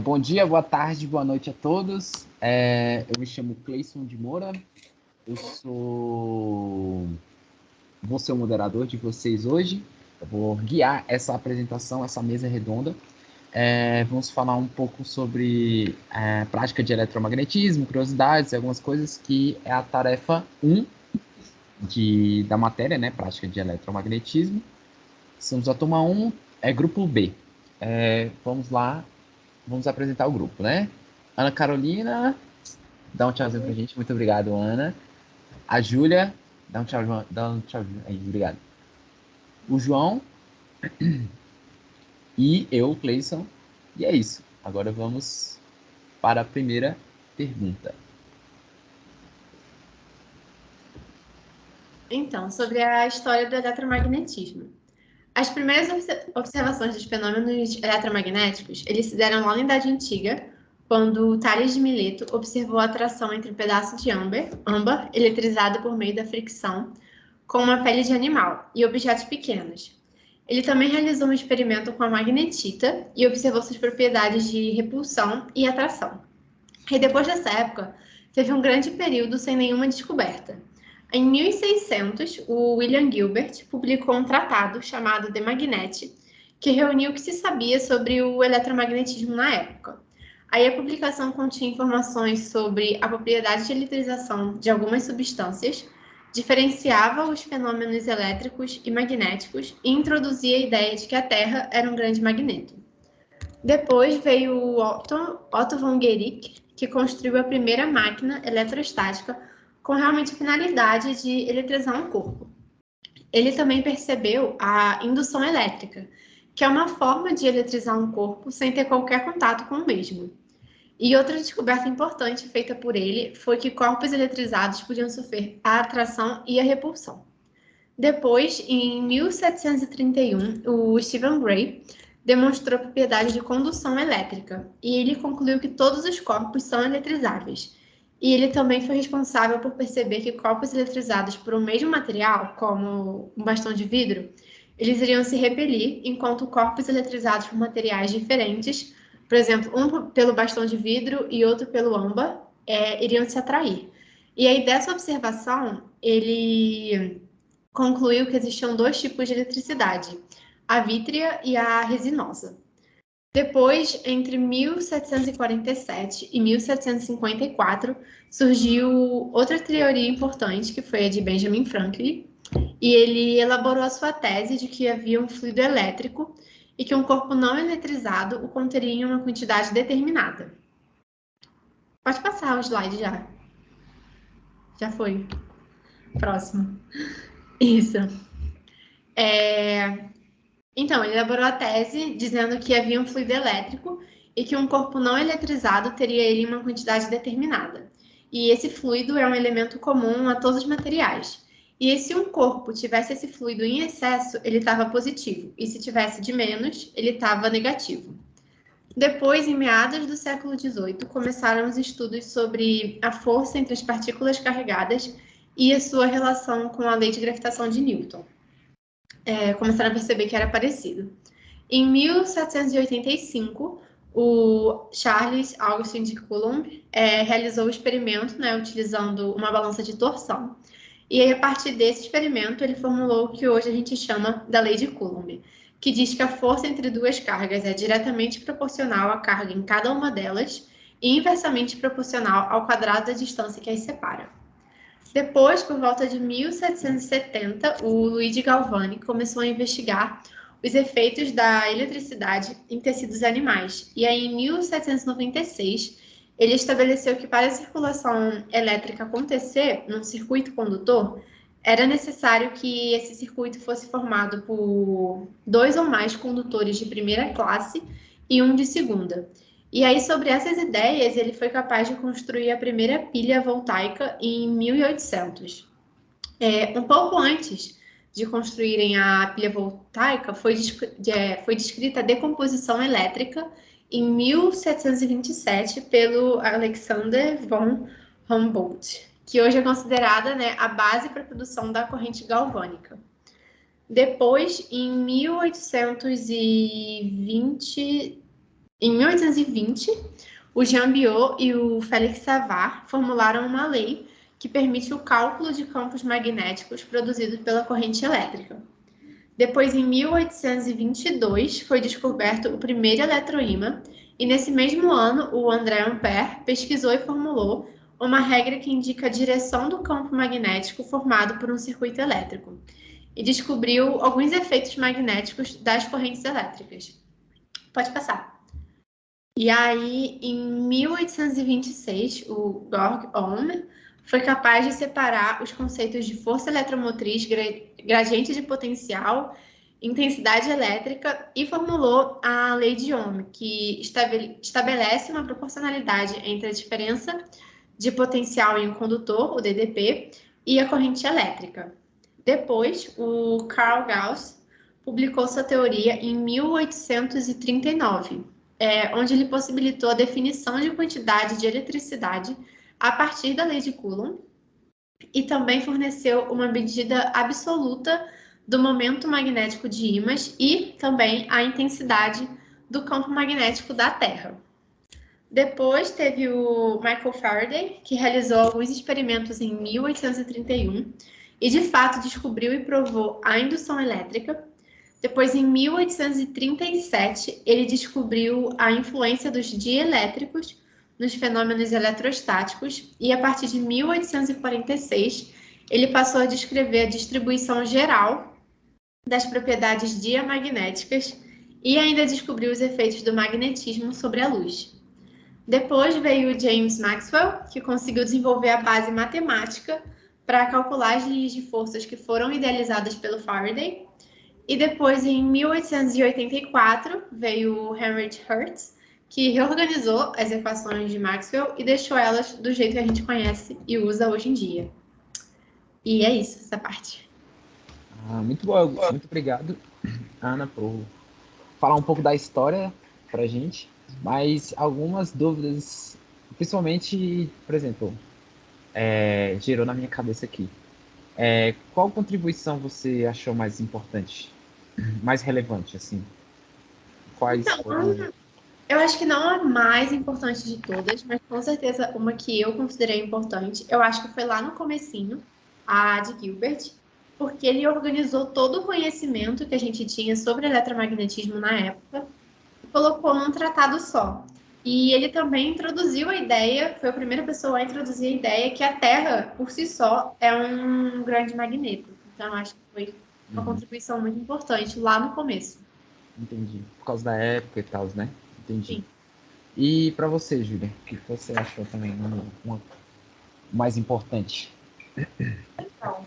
Bom dia, boa tarde, boa noite a todos. Eu me chamo Cleison de Moura, vou ser o moderador de vocês hoje. Eu vou guiar essa apresentação, essa mesa redonda. Vamos falar um pouco sobre a prática de eletromagnetismo, curiosidades, algumas coisas que é a tarefa 1 da matéria, né? Prática de eletromagnetismo. Somos a turma 1, grupo B. Vamos lá. Vamos apresentar o grupo, né? Ana Carolina, dá um tchauzinho pra gente. Muito obrigado, Ana. A Júlia, dá um tchau, aí, obrigado. O João e eu, Cleison. E é isso. Agora vamos para a primeira pergunta. Então, sobre a história do eletromagnetismo. As primeiras observações dos fenômenos eletromagnéticos, eles se deram lá na Idade Antiga, quando Tales de Mileto observou a atração entre um pedaço de âmbar eletrizado por meio da fricção com uma pele de animal e objetos pequenos. Ele também realizou um experimento com a magnetita e observou suas propriedades de repulsão e atração. E depois dessa época, teve um grande período sem nenhuma descoberta. Em 1600, o William Gilbert publicou um tratado chamado De Magnete, que reuniu o que se sabia sobre o eletromagnetismo na época. Aí a publicação continha informações sobre a propriedade de eletrização de algumas substâncias, diferenciava os fenômenos elétricos e magnéticos e introduzia a ideia de que a Terra era um grande magneto. Depois veio o Otto von Guericke, que construiu a primeira máquina eletrostática com realmente a finalidade de eletrizar um corpo. Ele também percebeu a indução elétrica, que é uma forma de eletrizar um corpo sem ter qualquer contato com o mesmo. E outra descoberta importante feita por ele foi que corpos eletrizados podiam sofrer a atração e a repulsão. Depois, em 1731, o Stephen Gray demonstrou propriedade de condução elétrica e ele concluiu que todos os corpos são eletrizáveis. E ele também foi responsável por perceber que corpos eletrizados por um mesmo material, como um bastão de vidro, eles iriam se repelir, enquanto corpos eletrizados por materiais diferentes, por exemplo, um pelo bastão de vidro e outro pelo âmbar, iriam se atrair. E aí, dessa observação, ele concluiu que existiam dois tipos de eletricidade, a vítrea e a resinosa. Depois, entre 1747 e 1754, surgiu outra teoria importante, que foi a de Benjamin Franklin, e ele elaborou a sua tese de que havia um fluido elétrico e que um corpo não eletrizado o conteria em uma quantidade determinada. Pode passar o slide já. Já foi. Próximo. Isso. Então, ele elaborou a tese dizendo que havia um fluido elétrico e que um corpo não eletrizado teria ele em uma quantidade determinada. E esse fluido é um elemento comum a todos os materiais. E se um corpo tivesse esse fluido em excesso, ele estava positivo. E se tivesse de menos, ele estava negativo. Depois, em meados do século XVIII, começaram os estudos sobre a força entre as partículas carregadas e a sua relação com a lei de gravitação de Newton. Começaram a perceber que era parecido. Em 1785, o Charles Augustin de Coulomb realizou o experimento, né, utilizando uma balança de torção. E aí, a partir desse experimento, ele formulou o que hoje a gente chama da lei de Coulomb, que diz que a força entre duas cargas é diretamente proporcional à carga em cada uma delas e inversamente proporcional ao quadrado da distância que as separa. Depois, por volta de 1770, o Luigi Galvani começou a investigar os efeitos da eletricidade em tecidos animais. E aí, em 1796, ele estabeleceu que para a circulação elétrica acontecer num circuito condutor, era necessário que esse circuito fosse formado por dois ou mais condutores de primeira classe e um de segunda. E aí, sobre essas ideias, ele foi capaz de construir a primeira pilha voltaica em 1800. Um pouco antes de construírem a pilha voltaica, foi descrita a decomposição elétrica em 1727 pelo Alexander von Humboldt, que hoje é considerada, né, a base para a produção da corrente galvânica. Depois, em 1820, Em 1820, o Jean Biot e o Félix Savart formularam uma lei que permite o cálculo de campos magnéticos produzidos pela corrente elétrica. Depois, em 1822, foi descoberto o primeiro eletroímã, e nesse mesmo ano, o André Ampère pesquisou e formulou uma regra que indica a direção do campo magnético formado por um circuito elétrico, e descobriu alguns efeitos magnéticos das correntes elétricas. Pode passar. E aí, em 1826, o Georg Ohm foi capaz de separar os conceitos de força eletromotriz, gradiente de potencial, intensidade elétrica e formulou a lei de Ohm, que estabelece uma proporcionalidade entre a diferença de potencial em um condutor, o DDP, e a corrente elétrica. Depois, o Carl Gauss publicou sua teoria em 1839, onde ele possibilitou a definição de quantidade de eletricidade a partir da lei de Coulomb e também forneceu uma medida absoluta do momento magnético de ímãs e também a intensidade do campo magnético da Terra. Depois teve o Michael Faraday, que realizou alguns experimentos em 1831 e de fato descobriu e provou a indução elétrica. Depois, em 1837, ele descobriu a influência dos dielétricos nos fenômenos eletrostáticos e, a partir de 1846, ele passou a descrever a distribuição geral das propriedades diamagnéticas e ainda descobriu os efeitos do magnetismo sobre a luz. Depois veio o James Maxwell, que conseguiu desenvolver a base matemática para calcular as linhas de forças que foram idealizadas pelo Faraday. E depois, em 1884, veio o Heinrich Hertz, que reorganizou as equações de Maxwell e deixou elas do jeito que a gente conhece e usa hoje em dia. E é isso, essa parte. Muito bom, muito obrigado, Ana, por falar um pouco da história para a gente, mas algumas dúvidas, principalmente, por exemplo, gerou na minha cabeça aqui. Qual contribuição você achou mais importante, mais relevante, assim? Quais foram? Eu acho que não a mais importante de todas, mas com certeza uma que eu considerei importante, eu acho que foi lá no comecinho, a de Gilbert, porque ele organizou todo o conhecimento que a gente tinha sobre eletromagnetismo na época e colocou num tratado só. E ele também introduziu a ideia, foi a primeira pessoa a introduzir a ideia que a Terra, por si só, é um grande magneto. Então, eu acho que foi uma contribuição muito importante lá no começo. Entendi. Por causa da época e tal, né? Entendi. Sim. E para você, Júlia, o que você achou também o mais importante? Então,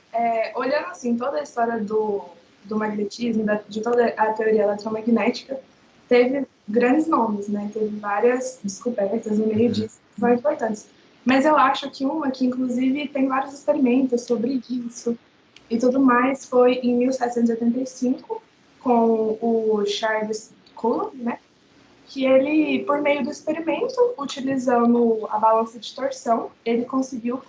olhando assim toda a história do magnetismo, de toda a teoria eletromagnética, teve grandes nomes, né? Teve várias descobertas no meio disso que são importantes. Mas eu acho que uma que, inclusive, tem vários experimentos sobre isso e tudo mais, foi em 1785, com o Charles Coulomb, né? Que ele, por meio do experimento, utilizando a balança de torção, ele conseguiu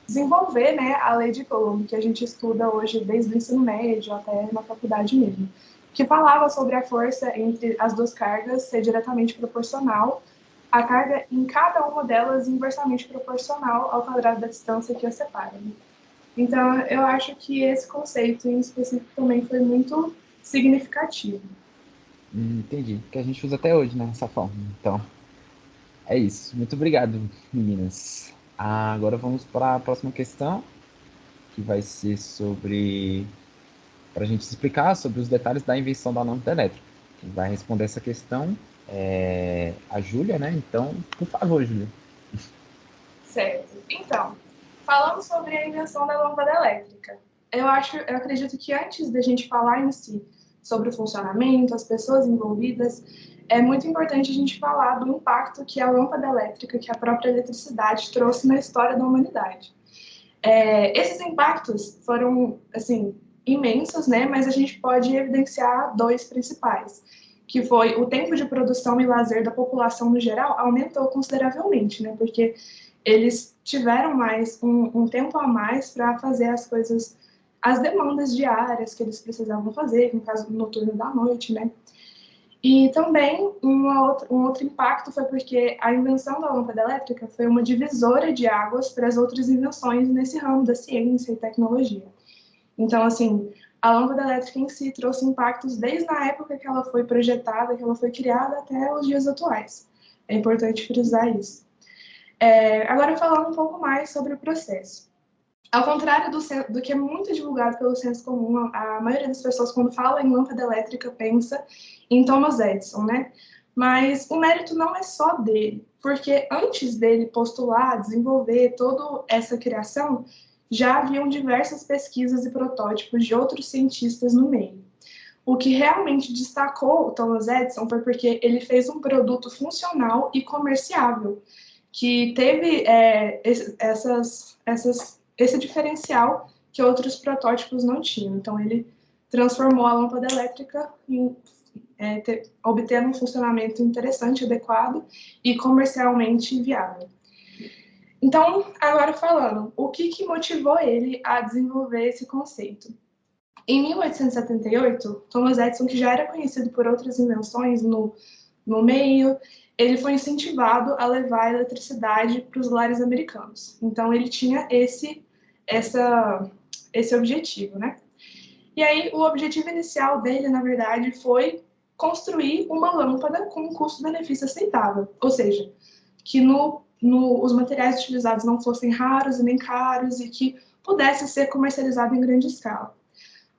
desenvolver, né, a lei de Coulomb, que a gente estuda hoje desde o ensino médio até na faculdade mesmo, que falava sobre a força entre as duas cargas ser diretamente proporcional, a carga em cada uma delas inversamente proporcional ao quadrado da distância que as separa. Né? Então, eu acho que esse conceito em específico também foi muito significativo. Entendi. Que a gente usa até hoje, né? Dessa forma. Então, é isso. Muito obrigado, meninas. Agora vamos para a próxima questão, que vai ser sobre... para a gente explicar sobre os detalhes da invenção da lâmpada elétrica. Quem vai responder essa questão é a Júlia, né? Então, por favor, Júlia. Certo. Então, falando sobre a invenção da lâmpada elétrica, eu acredito que antes da gente falar em si sobre o funcionamento, as pessoas envolvidas, é muito importante a gente falar do impacto que a lâmpada elétrica, que a própria eletricidade trouxe na história da humanidade. Esses impactos foram, assim, imensos, né? Mas a gente pode evidenciar dois principais, que foi o tempo de produção e lazer da população no geral aumentou consideravelmente, né? Porque eles tiveram mais um tempo a mais para fazer as coisas, as demandas diárias que eles precisavam fazer, no caso, no turno da noite, né? E também um outro impacto foi porque a invenção da lâmpada elétrica foi uma divisora de águas para as outras invenções nesse ramo da ciência e tecnologia. Então, assim, a lâmpada elétrica em si trouxe impactos desde a época que ela foi projetada, que ela foi criada, até os dias atuais. É importante frisar isso. Agora, falando um pouco mais sobre o processo. Ao contrário do que é muito divulgado pelo senso comum, a maioria das pessoas, quando fala em lâmpada elétrica, pensa em Thomas Edison, né? Mas o mérito não é só dele, porque antes dele postular, desenvolver toda essa criação, já haviam diversas pesquisas e protótipos de outros cientistas no meio. O que realmente destacou o Thomas Edison foi porque ele fez um produto funcional e comerciável, que teve esse diferencial que outros protótipos não tinham. Então, ele transformou a lâmpada elétrica obtendo um funcionamento interessante, adequado e comercialmente viável. Então, agora falando, o que motivou ele a desenvolver esse conceito? Em 1878, Thomas Edison, que já era conhecido por outras invenções no meio, ele foi incentivado a levar a eletricidade para os lares americanos. Então, ele tinha esse objetivo, né? E aí, o objetivo inicial dele, na verdade, foi construir uma lâmpada com um custo-benefício aceitável. Ou seja, que os materiais utilizados não fossem raros e nem caros e que pudesse ser comercializado em grande escala.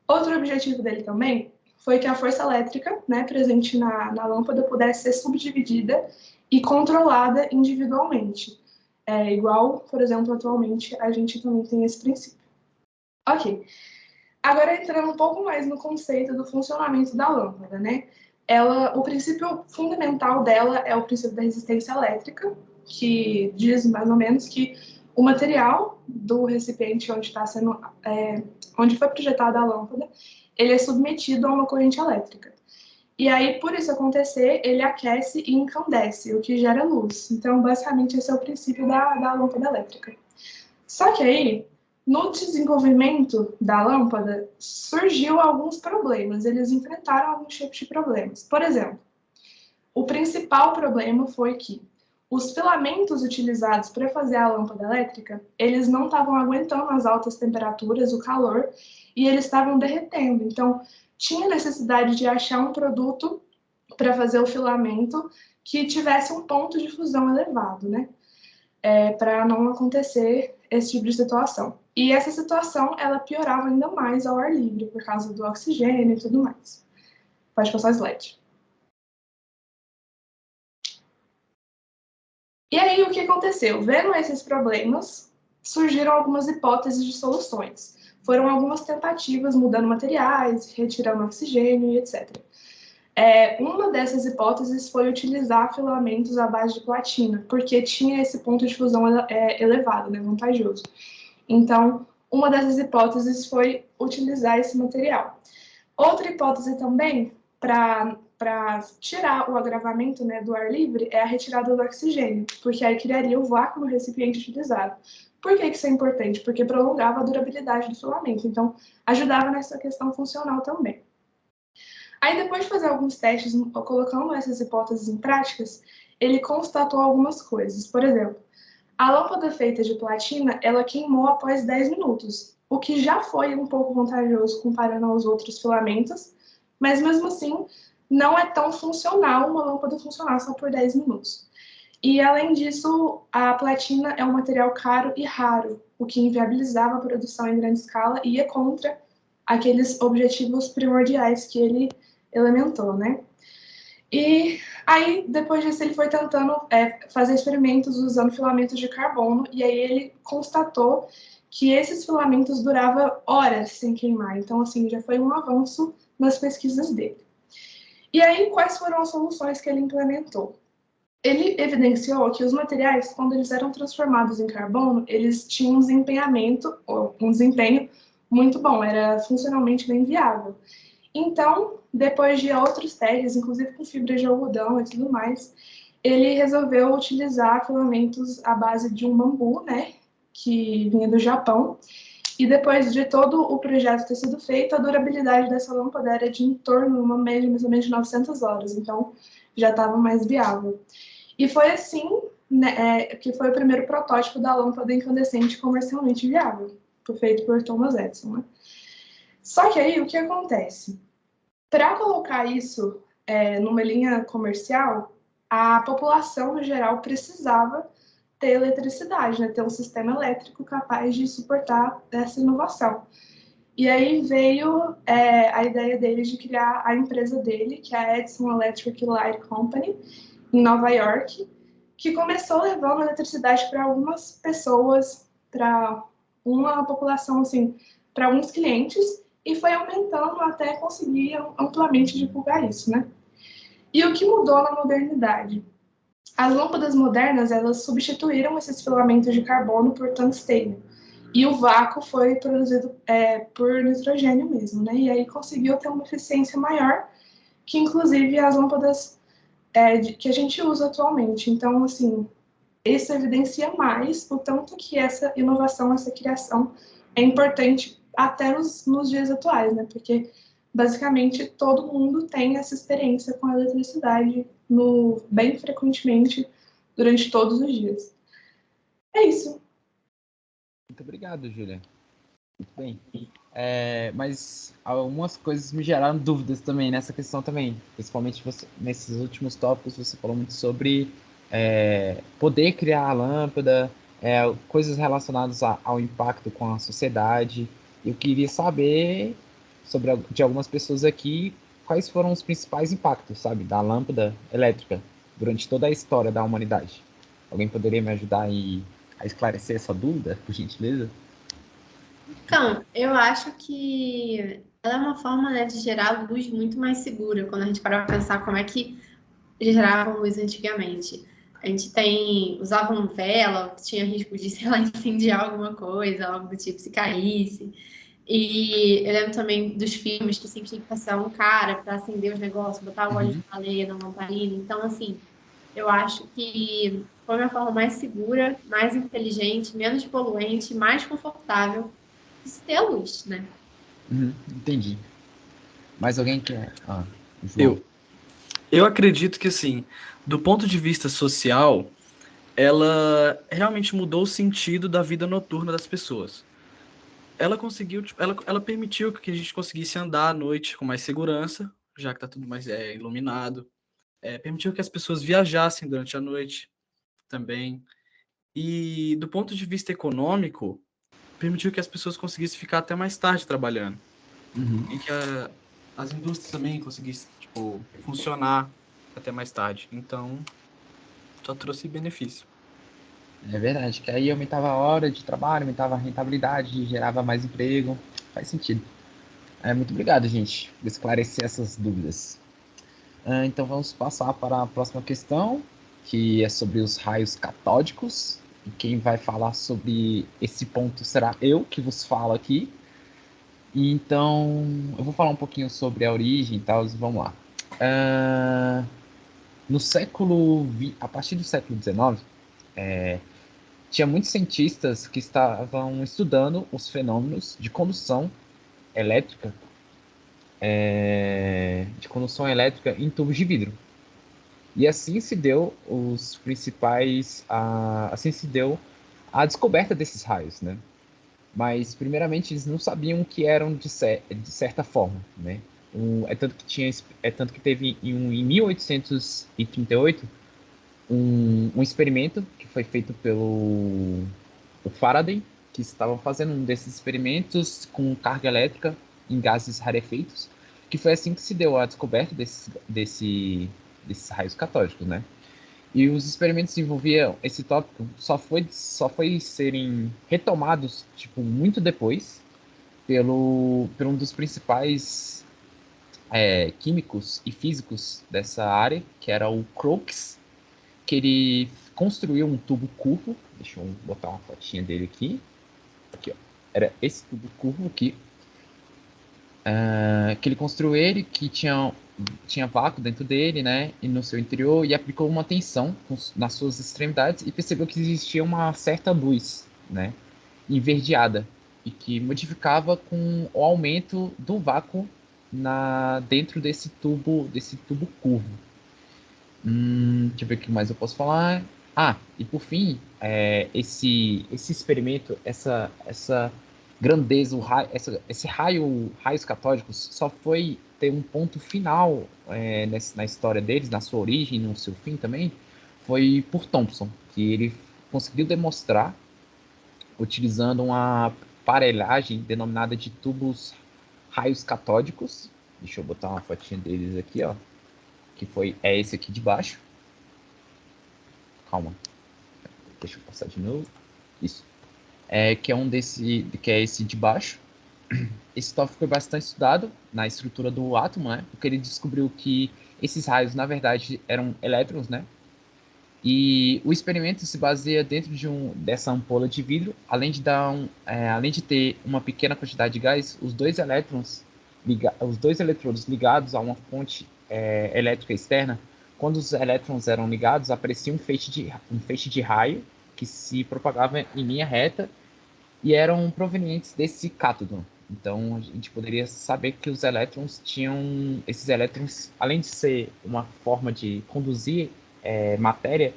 Outro objetivo dele também foi que a força elétrica, né, presente na lâmpada pudesse ser subdividida e controlada individualmente. Igual, por exemplo, atualmente a gente também tem esse princípio. Ok. Agora entrando um pouco mais no conceito do funcionamento da lâmpada, né? O princípio fundamental dela é o princípio da resistência elétrica, que diz mais ou menos que o material do recipiente onde foi projetada a lâmpada, ele é submetido a uma corrente elétrica. E aí, por isso acontecer, ele aquece e incandesce, o que gera luz. Então, basicamente, esse é o princípio da lâmpada elétrica. Só que aí, no desenvolvimento da lâmpada, surgiu alguns problemas. Eles enfrentaram alguns tipos de problemas. Por exemplo, o principal problema foi que os filamentos utilizados para fazer a lâmpada elétrica, eles não estavam aguentando as altas temperaturas, o calor, e eles estavam derretendo. Então, tinha necessidade de achar um produto para fazer o filamento que tivesse um ponto de fusão elevado, né? Para não acontecer esse tipo de situação. E essa situação, ela piorava ainda mais ao ar livre, por causa do oxigênio e tudo mais. Pode passar o slide. E aí, o que aconteceu? Vendo esses problemas, surgiram algumas hipóteses de soluções. Foram algumas tentativas mudando materiais, retirando oxigênio e etc. Uma dessas hipóteses foi utilizar filamentos à base de platina, porque tinha esse ponto de fusão elevado, né, vantajoso. Então, uma dessas hipóteses foi utilizar esse material. Outra hipótese também, para tirar o agravamento, né, do ar livre, é a retirada do oxigênio, porque aí criaria o vácuo no recipiente utilizado. Por que isso é importante? Porque prolongava a durabilidade do filamento, então ajudava nessa questão funcional também. Aí, depois de fazer alguns testes, colocando essas hipóteses em práticas, ele constatou algumas coisas. Por exemplo, a lâmpada feita de platina, ela queimou após 10 minutos, o que já foi um pouco vantajoso comparando aos outros filamentos, mas mesmo assim, não é tão funcional uma lâmpada funcionar só por 10 minutos. E, além disso, a platina é um material caro e raro, o que inviabilizava a produção em grande escala e ia contra aqueles objetivos primordiais que ele elementou, né? E aí, depois disso, ele foi tentando fazer experimentos usando filamentos de carbono, e aí ele constatou que esses filamentos duravam horas sem queimar. Então, assim, já foi um avanço nas pesquisas dele. E aí, quais foram as soluções que ele implementou? Ele evidenciou que os materiais, quando eles eram transformados em carbono, eles tinham um desempenho muito bom, era funcionalmente bem viável. Então, depois de outros testes, inclusive com fibra de algodão e tudo mais, ele resolveu utilizar filamentos à base de um bambu, né, que vinha do Japão, E depois de todo o projeto ter sido feito, a durabilidade dessa lâmpada era de em torno, uma média mais ou menos de 900 horas, então já estava mais viável. E foi assim, né, que foi o primeiro protótipo da lâmpada incandescente comercialmente viável, feito por Thomas Edison, né? Só que aí, o que acontece? Para colocar isso numa linha comercial, a população, no geral, precisava ter eletricidade, né? Ter um sistema elétrico capaz de suportar essa inovação. E aí veio a ideia dele de criar a empresa dele, que é a Edison Electric Light Company, em Nova York, que começou levando eletricidade para algumas pessoas, para uma população, assim, para alguns clientes, e foi aumentando até conseguir amplamente divulgar isso, né? E o que mudou na modernidade? As lâmpadas modernas, elas substituíram esses filamentos de carbono por tungstênio. E o vácuo foi produzido por nitrogênio mesmo, né? E aí conseguiu ter uma eficiência maior, que inclusive as lâmpadas que a gente usa atualmente. Então, assim, isso evidencia mais o tanto que essa inovação, essa criação é importante até nos dias atuais, né? Porque basicamente todo mundo tem essa experiência com a eletricidade bem frequentemente durante todos os dias. É isso. Muito obrigado, Júlia. Muito bem. Mas algumas coisas me geraram dúvidas também nessa questão também. Principalmente nesses últimos tópicos você falou muito sobre poder criar a lâmpada, coisas relacionadas ao impacto com a sociedade. Eu queria saber de algumas pessoas aqui quais foram os principais impactos, sabe, da lâmpada elétrica durante toda a história da humanidade. Alguém poderia me ajudar a esclarecer essa dúvida, por gentileza? Então, eu acho que ela é uma forma, né, de gerar luz muito mais segura, quando a gente para pra pensar como é que geravam luz antigamente. A gente usavam vela, tinha risco de, sei lá, incendiar alguma coisa, algo do tipo, se caísse. E eu lembro também dos filmes que sempre tinha que passar um cara para acender os negócios, botar o óleo de baleia na lamparina. Então, assim, eu acho que foi uma forma mais segura, mais inteligente, menos poluente, mais confortável de se ter a luz, né? Entendi. Mais alguém quer? João. Eu acredito que, assim, do ponto de vista social, ela realmente mudou o sentido da vida noturna das pessoas. Ela conseguiu, tipo, ela permitiu que a gente conseguisse andar à noite com mais segurança, já que tá tudo mais iluminado. Permitiu que as pessoas viajassem durante a noite também. E do ponto de vista econômico, permitiu que as pessoas conseguissem ficar até mais tarde trabalhando. E que as indústrias também conseguissem, tipo, funcionar até mais tarde. Então, só trouxe benefício. É verdade, que aí aumentava a hora de trabalho, aumentava a rentabilidade, gerava mais emprego. Faz sentido. Muito obrigado, gente, por esclarecer essas dúvidas. Então vamos passar para a próxima questão, que é sobre os raios catódicos. E quem vai falar sobre esse ponto será eu, que vos falo aqui. Então, eu vou falar um pouquinho sobre a origem e tal, vamos lá. A partir do século XIX, tinha muitos cientistas que estavam estudando os fenômenos elétrica, de condução elétrica em tubos de vidro. E assim se deu assim se deu a descoberta desses raios, né? Mas primeiramente eles não sabiam o que eram de certa forma, né? É tanto que teve em 1838 um experimento que foi feito pelo o Faraday, que estavam fazendo um desses experimentos com carga elétrica em gases rarefeitos, que foi assim que se deu a descoberta desses raios catódicos, né? E os experimentos que envolviam esse tópico só foi serem retomados tipo muito depois por um dos principais químicos e físicos dessa área, que era o Crookes, que ele construiu um tubo curvo. Deixa eu botar uma fotinha dele aqui. Aqui, ó. Era esse tubo curvo aqui. Que ele construiu que tinha vácuo dentro dele, né? E no seu interior, e aplicou uma tensão nas suas extremidades e percebeu que existia uma certa luz, né? Enverdeada e que modificava com o aumento do vácuo dentro desse tubo curvo. Deixa eu ver o que mais eu posso falar. E por fim, esse experimento, essa grandeza, esse raios catódicos só foi ter um ponto final na história deles, na sua origem, no seu fim também, foi por Thomson, que ele conseguiu demonstrar, utilizando uma aparelhagem denominada de tubos raios catódicos. Deixa eu botar uma fotinha deles aqui, ó, que é esse aqui de baixo. Calma. Deixa eu passar de novo. Isso. Que é esse de baixo. Esse tópico foi bastante estudado na estrutura do átomo, né? Porque ele descobriu que esses raios, na verdade, eram elétrons, né? E o experimento se baseia dentro dessa ampola de vidro, além de ter uma pequena quantidade de gás, os dois eletrodos ligados a uma fonte elétrica externa, quando os elétrons eram ligados, aparecia um feixe de raio que se propagava em linha reta e eram provenientes desse cátodo. Então a gente poderia saber que esses elétrons, além de ser uma forma de conduzir matéria,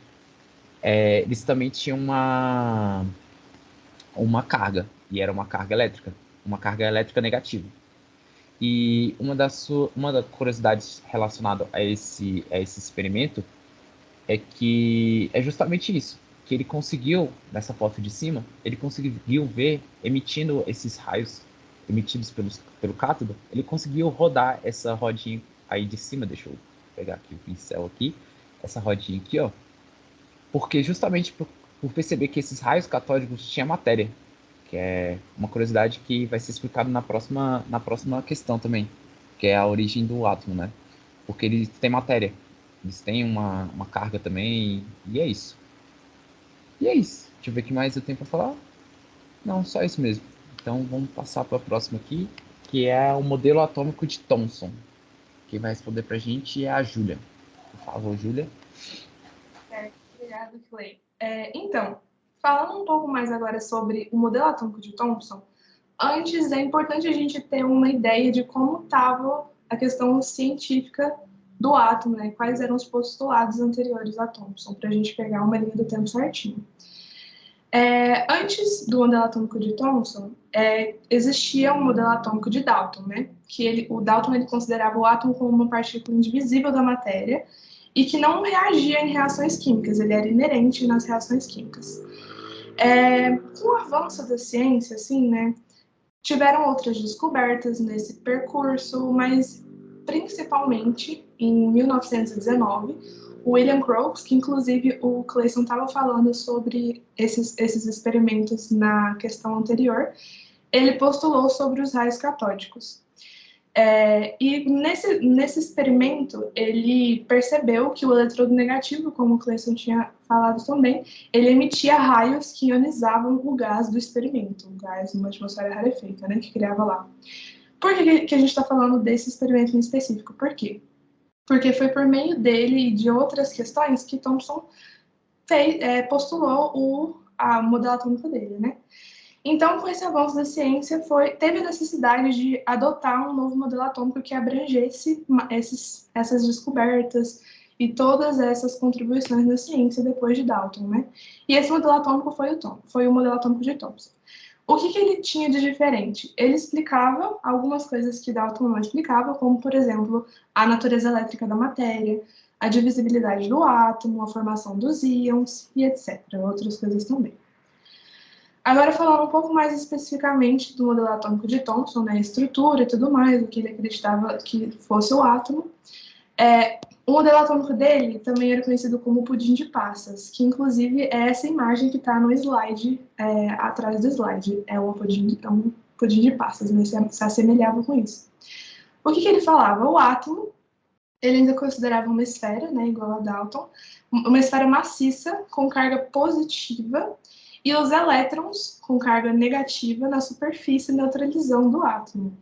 eles também tinham uma carga, e era uma carga elétrica negativa. E uma das curiosidades relacionada a esse experimento é que é justamente isso, que ele conseguiu, nessa foto de cima, ele conseguiu ver, emitindo esses raios emitidos pelo cátodo, ele conseguiu rodar essa rodinha aí de cima, deixa eu pegar aqui o pincel aqui, essa rodinha aqui, ó, porque justamente por perceber que esses raios catódicos tinham matéria, que é uma curiosidade que vai ser explicada na próxima questão também, que é a origem do átomo, né? Porque eles têm matéria, eles têm uma carga também, e é isso. E é isso. Deixa eu ver o que mais eu tenho para falar. Não, só isso mesmo. Então vamos passar para a próxima aqui, que é o modelo atômico de Thomson. Quem vai responder para a gente é a Júlia. Por favor, Júlia. Obrigada, Clay. Então, falando um pouco mais agora sobre o modelo atômico de Thomson, antes é importante a gente ter uma ideia de como estava a questão científica do átomo, né? Quais eram os postulados anteriores a Thomson, para a gente pegar uma linha do tempo certinho. Antes do modelo atômico de Thomson, existia um modelo atômico de Dalton, né? Que o Dalton ele considerava o átomo como uma partícula indivisível da matéria e que não reagia em reações químicas, ele era inerente nas reações químicas. Com o avanço da ciência, assim, né, tiveram outras descobertas nesse percurso, mas principalmente em 1919, o William Crookes, que inclusive o Clayson estava falando sobre esses experimentos na questão anterior, ele postulou sobre os raios catódicos. E nesse experimento, ele percebeu que o eletrodo negativo, como o Clayson tinha falado também, ele emitia raios que ionizavam o gás do experimento, o gás numa atmosfera rarefeita, né, que criava lá. Por que a gente está falando desse experimento em específico? Por quê? Porque foi por meio dele e de outras questões que Thomson postulou o modelo atômico dele, né? Então, com esse avanço da ciência, teve a necessidade de adotar um novo modelo atômico que abrangesse essas descobertas e todas essas contribuições na ciência depois de Dalton, né? E esse modelo atômico foi o modelo atômico de Thomson. O que ele tinha de diferente? Ele explicava algumas coisas que Dalton não explicava, como, por exemplo, a natureza elétrica da matéria, a divisibilidade do átomo, a formação dos íons e etc. Outras coisas também. Agora, falando um pouco mais especificamente do modelo atômico de Thomson, né, a estrutura e tudo mais, o que ele acreditava que fosse o átomo, o modelo atômico dele também era conhecido como pudim de passas, que inclusive é essa imagem que está no slide, atrás do slide. É um pudim de passas, mas se assemelhava com isso. O que ele falava? O átomo, ele ainda considerava uma esfera, né, igual a Dalton, uma esfera maciça com carga positiva, e os elétrons com carga negativa na superfície neutralizando do átomo.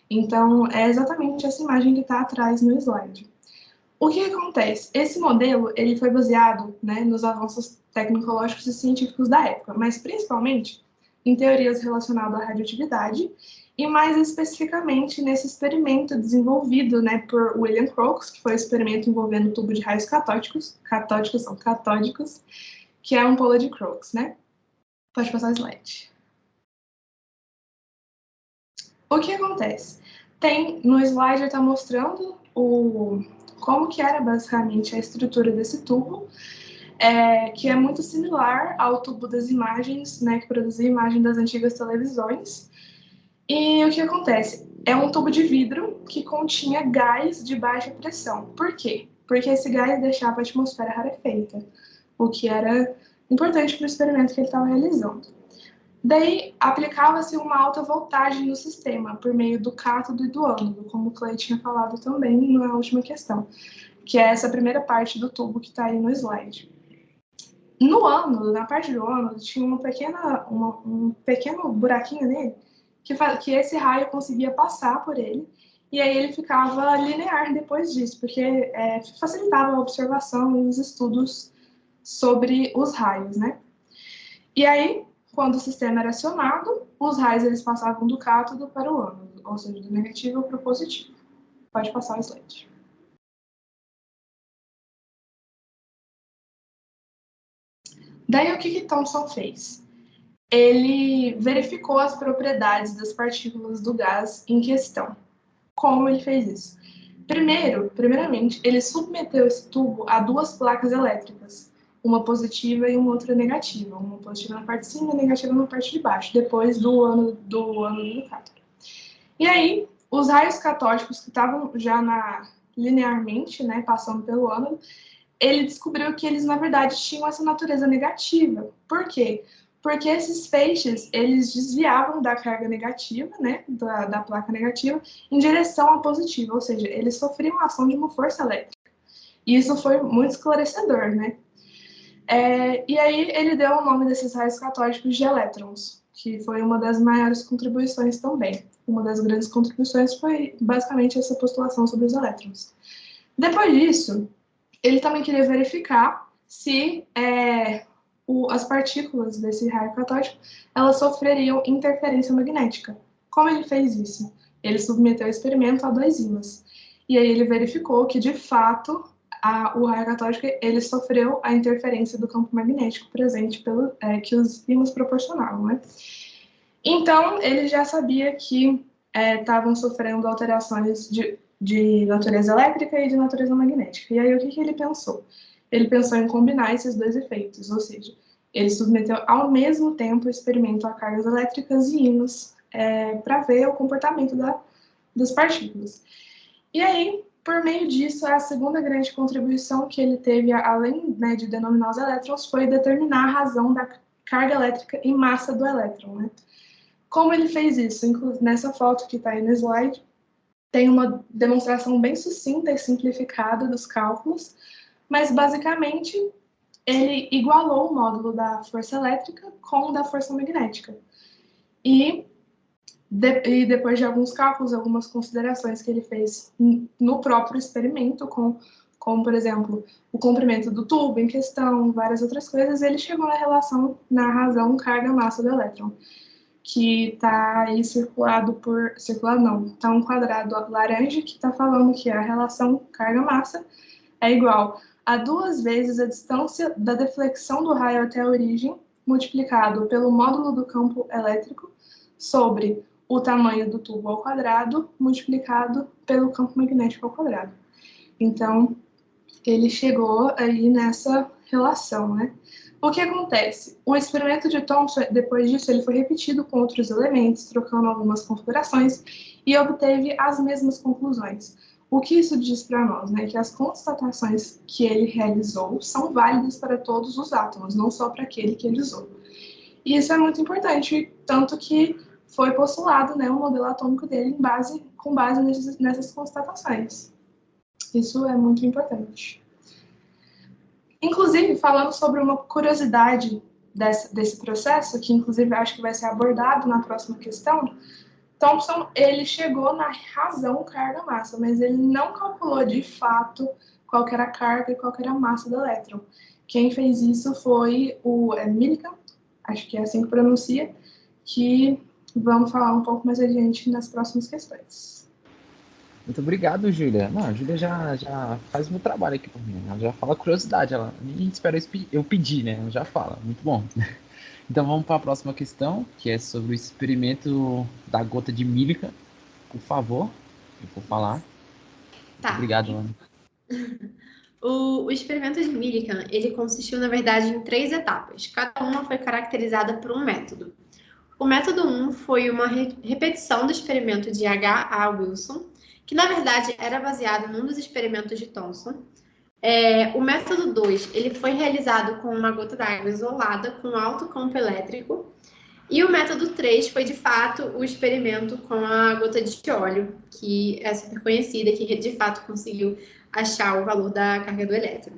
Então, é exatamente essa imagem que está atrás no slide. O que acontece? Esse modelo ele foi baseado, né, nos avanços tecnológicos e científicos da época, mas principalmente em teorias relacionadas à radioatividade, e mais especificamente nesse experimento desenvolvido, né, por William Crookes, que foi um experimento envolvendo um tubo de raios catódicos, que é a ampola de Crookes, né? Pode passar o slide. O que acontece? No slide está mostrando como que era basicamente a estrutura desse tubo, que é muito similar ao tubo das imagens, né, que produzia imagem das antigas televisões. E o que acontece? É um tubo de vidro que continha gás de baixa pressão. Por quê? Porque esse gás deixava a atmosfera rarefeita, o que era importante para o experimento que ele estava realizando. Daí, aplicava-se uma alta voltagem no sistema, por meio do cátodo e do ânodo, como o Clay tinha falado também na última questão, que é essa primeira parte do tubo que está aí no slide. No ânodo, na parte do ânodo, tinha um pequeno buraquinho nele, que esse raio conseguia passar por ele, e aí ele ficava linear depois disso, porque facilitava a observação e os estudos sobre os raios, né? E aí, quando o sistema era acionado, os raios eles passavam do cátodo para o ânodo, ou seja, do negativo para o positivo. Pode passar o slide. Daí, o que Thomson fez? Ele verificou as propriedades das partículas do gás em questão. Como ele fez isso? Primeiramente, ele submeteu esse tubo a duas placas elétricas, uma positiva e uma outra negativa, uma positiva na parte de cima e negativa na parte de baixo, depois do ânodo do cátodo. E aí, os raios catódicos que estavam já linearmente, né, passando pelo ânodo, ele descobriu que eles, na verdade, tinham essa natureza negativa. Por quê? Porque esses feixes, eles desviavam da carga negativa, né, da placa negativa, em direção à positiva, ou seja, eles sofriam a ação de uma força elétrica. E isso foi muito esclarecedor, né? E aí ele deu o nome desses raios catódicos de elétrons, que foi uma das maiores contribuições também. Uma das grandes contribuições foi basicamente essa postulação sobre os elétrons. Depois disso, ele também queria verificar se as partículas desse raio catódico elas sofreriam interferência magnética. Como ele fez isso? Ele submeteu o experimento a dois ímãs. E aí ele verificou que, de fato, o raio catódico ele sofreu a interferência do campo magnético presente que os ímãs proporcionavam, né? Então, ele já sabia que estavam sofrendo alterações de natureza elétrica e de natureza magnética. E aí, o que ele pensou? Ele pensou em combinar esses dois efeitos, ou seja, ele submeteu ao mesmo tempo o experimento a cargas elétricas e ímãs para ver o comportamento das partículas. E aí, por meio disso, a segunda grande contribuição que ele teve, além, né, de denominar os elétrons, foi determinar a razão da carga elétrica e massa do elétron, né? Como ele fez isso? Nessa foto que está aí no slide, tem uma demonstração bem sucinta e simplificada dos cálculos, mas basicamente ele igualou o módulo da força elétrica com o da força magnética. E depois de alguns cálculos, algumas considerações que ele fez no próprio experimento, como, por exemplo, o comprimento do tubo em questão, várias outras coisas, ele chegou na relação, na razão carga-massa do elétron, que está aí está um quadrado laranja que está falando que a relação carga-massa é igual a 2 vezes a distância da deflexão do raio até a origem, multiplicado pelo módulo do campo elétrico, sobre o tamanho do tubo ao quadrado, multiplicado pelo campo magnético ao quadrado. Então, ele chegou aí nessa relação, né? O que acontece? O experimento de Thomson, depois disso, ele foi repetido com outros elementos, trocando algumas configurações, e obteve as mesmas conclusões. O que isso diz para nós? Né? Que as constatações que ele realizou são válidas para todos os átomos, não só para aquele que ele usou. E isso é muito importante, tanto que foi postulado, né, o modelo atômico dele com base nessas constatações. Isso é muito importante. Inclusive, falando sobre uma curiosidade desse processo, que inclusive acho que vai ser abordado na próxima questão, Thomson ele chegou na razão carga-massa, mas ele não calculou de fato qual era a carga e qual era a massa do elétron. Quem fez isso foi o Millikan, acho que é assim que pronuncia, que vamos falar um pouco mais adiante nas próximas questões. Muito obrigado, Júlia. Não, a Júlia já faz o meu trabalho aqui por mim. Ela já fala curiosidade, ela nem espera eu pedir, né? Ela já fala. Muito bom. Então vamos para a próxima questão, que é sobre o experimento da gota de mílica. Por favor, eu vou falar. Tá. Obrigado, Ana. O experimento de Millikan, ele consistiu, na verdade, em 3 etapas. Cada uma foi caracterizada por um método. O método 1 foi uma repetição do experimento de H.A. Wilson, que, na verdade, era baseado num dos experimentos de Thomson. O método 2, ele foi realizado com uma gota d'água isolada com alto campo elétrico. E o método 3 foi, de fato, o experimento com a gota de óleo, que é super conhecida, que de fato conseguiu achar o valor da carga do elétron.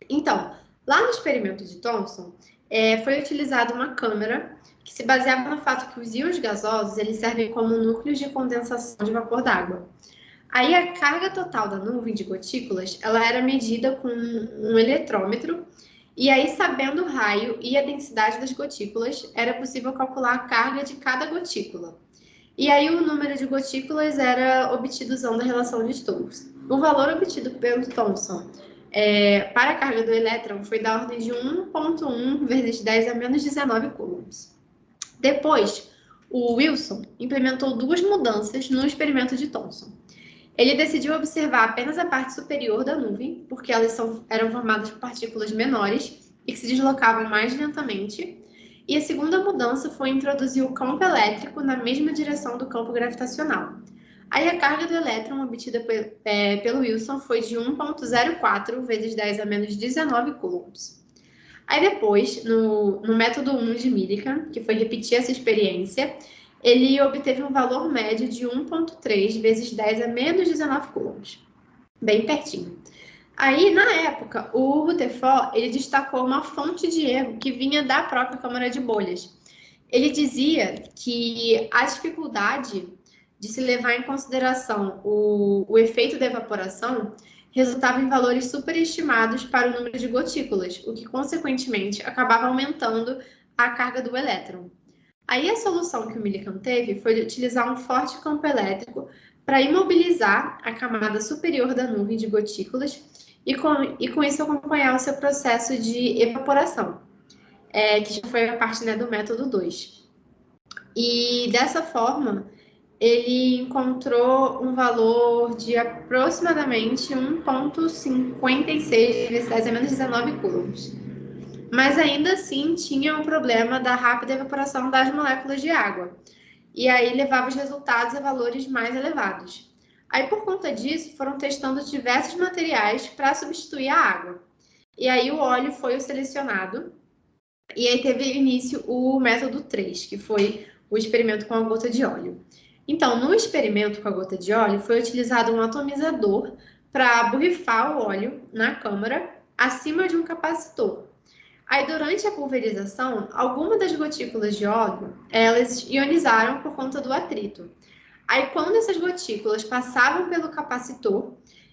Então, lá no experimento de Thomson, foi utilizada uma câmera que se baseava no fato que os íons gasosos eles servem como núcleos de condensação de vapor d'água. Aí a carga total da nuvem de gotículas ela era medida com um eletrômetro, e aí, sabendo o raio e a densidade das gotículas, era possível calcular a carga de cada gotícula. E aí o número de gotículas era obtido usando a relação de Stokes. O valor obtido pelo Thomson para a carga do elétron foi da ordem de 1,1 vezes 10 a menos 19 coulombs. Depois, o Wilson implementou 2 mudanças no experimento de Thomson. Ele decidiu observar apenas a parte superior da nuvem, porque elas eram formadas por partículas menores e que se deslocavam mais lentamente. E a segunda mudança foi introduzir o campo elétrico na mesma direção do campo gravitacional. Aí a carga do elétron obtida pelo Wilson foi de 1,04 vezes 10 a menos 19 coulombs. Aí depois, no método 1 de Millikan, que foi repetir essa experiência, ele obteve um valor médio de 1,3 vezes 10 a menos 19 coulombs. Bem pertinho. Aí, na época, o Rutherford, ele destacou uma fonte de erro que vinha da própria câmara de bolhas. Ele dizia que a dificuldade de se levar em consideração o efeito da evaporação resultava em valores superestimados para o número de gotículas, o que, consequentemente, acabava aumentando a carga do elétron. Aí a solução que o Millikan teve foi de utilizar um forte campo elétrico para imobilizar a camada superior da nuvem de gotículas e com isso acompanhar o seu processo de evaporação, que já foi a parte, né, do método 2. E dessa forma, ele encontrou um valor de aproximadamente 1,56 vezes 10 a menos 19 coulombs. Mas ainda assim tinha um problema da rápida evaporação das moléculas de água. E aí levava os resultados a valores mais elevados. Aí, por conta disso, foram testando diversos materiais para substituir a água. E aí o óleo foi o selecionado. E aí teve início o método 3, que foi o experimento com a gota de óleo. Então, no experimento com a gota de óleo, foi utilizado um atomizador para borrifar o óleo na câmara acima de um capacitor. Aí, durante a pulverização, algumas das gotículas de óleo, elas ionizaram por conta do atrito. Aí, quando essas gotículas passavam pelo capacitor,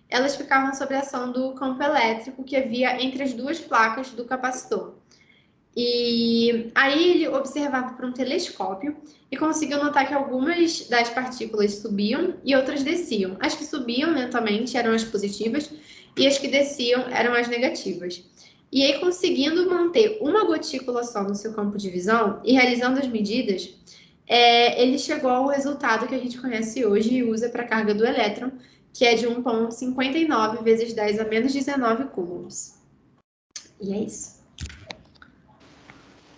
elas ficavam sob a ação do campo elétrico que havia entre as 2 placas do capacitor. E aí ele observava por um telescópio e conseguiu notar que algumas das partículas subiam e outras desciam. As que subiam lentamente eram as positivas e as que desciam eram as negativas. E aí, conseguindo manter uma gotícula só no seu campo de visão e realizando as medidas, ele chegou ao resultado que a gente conhece hoje e usa para a carga do elétron, que é de 1,59 vezes 10 a menos 19 coulombs. E é isso.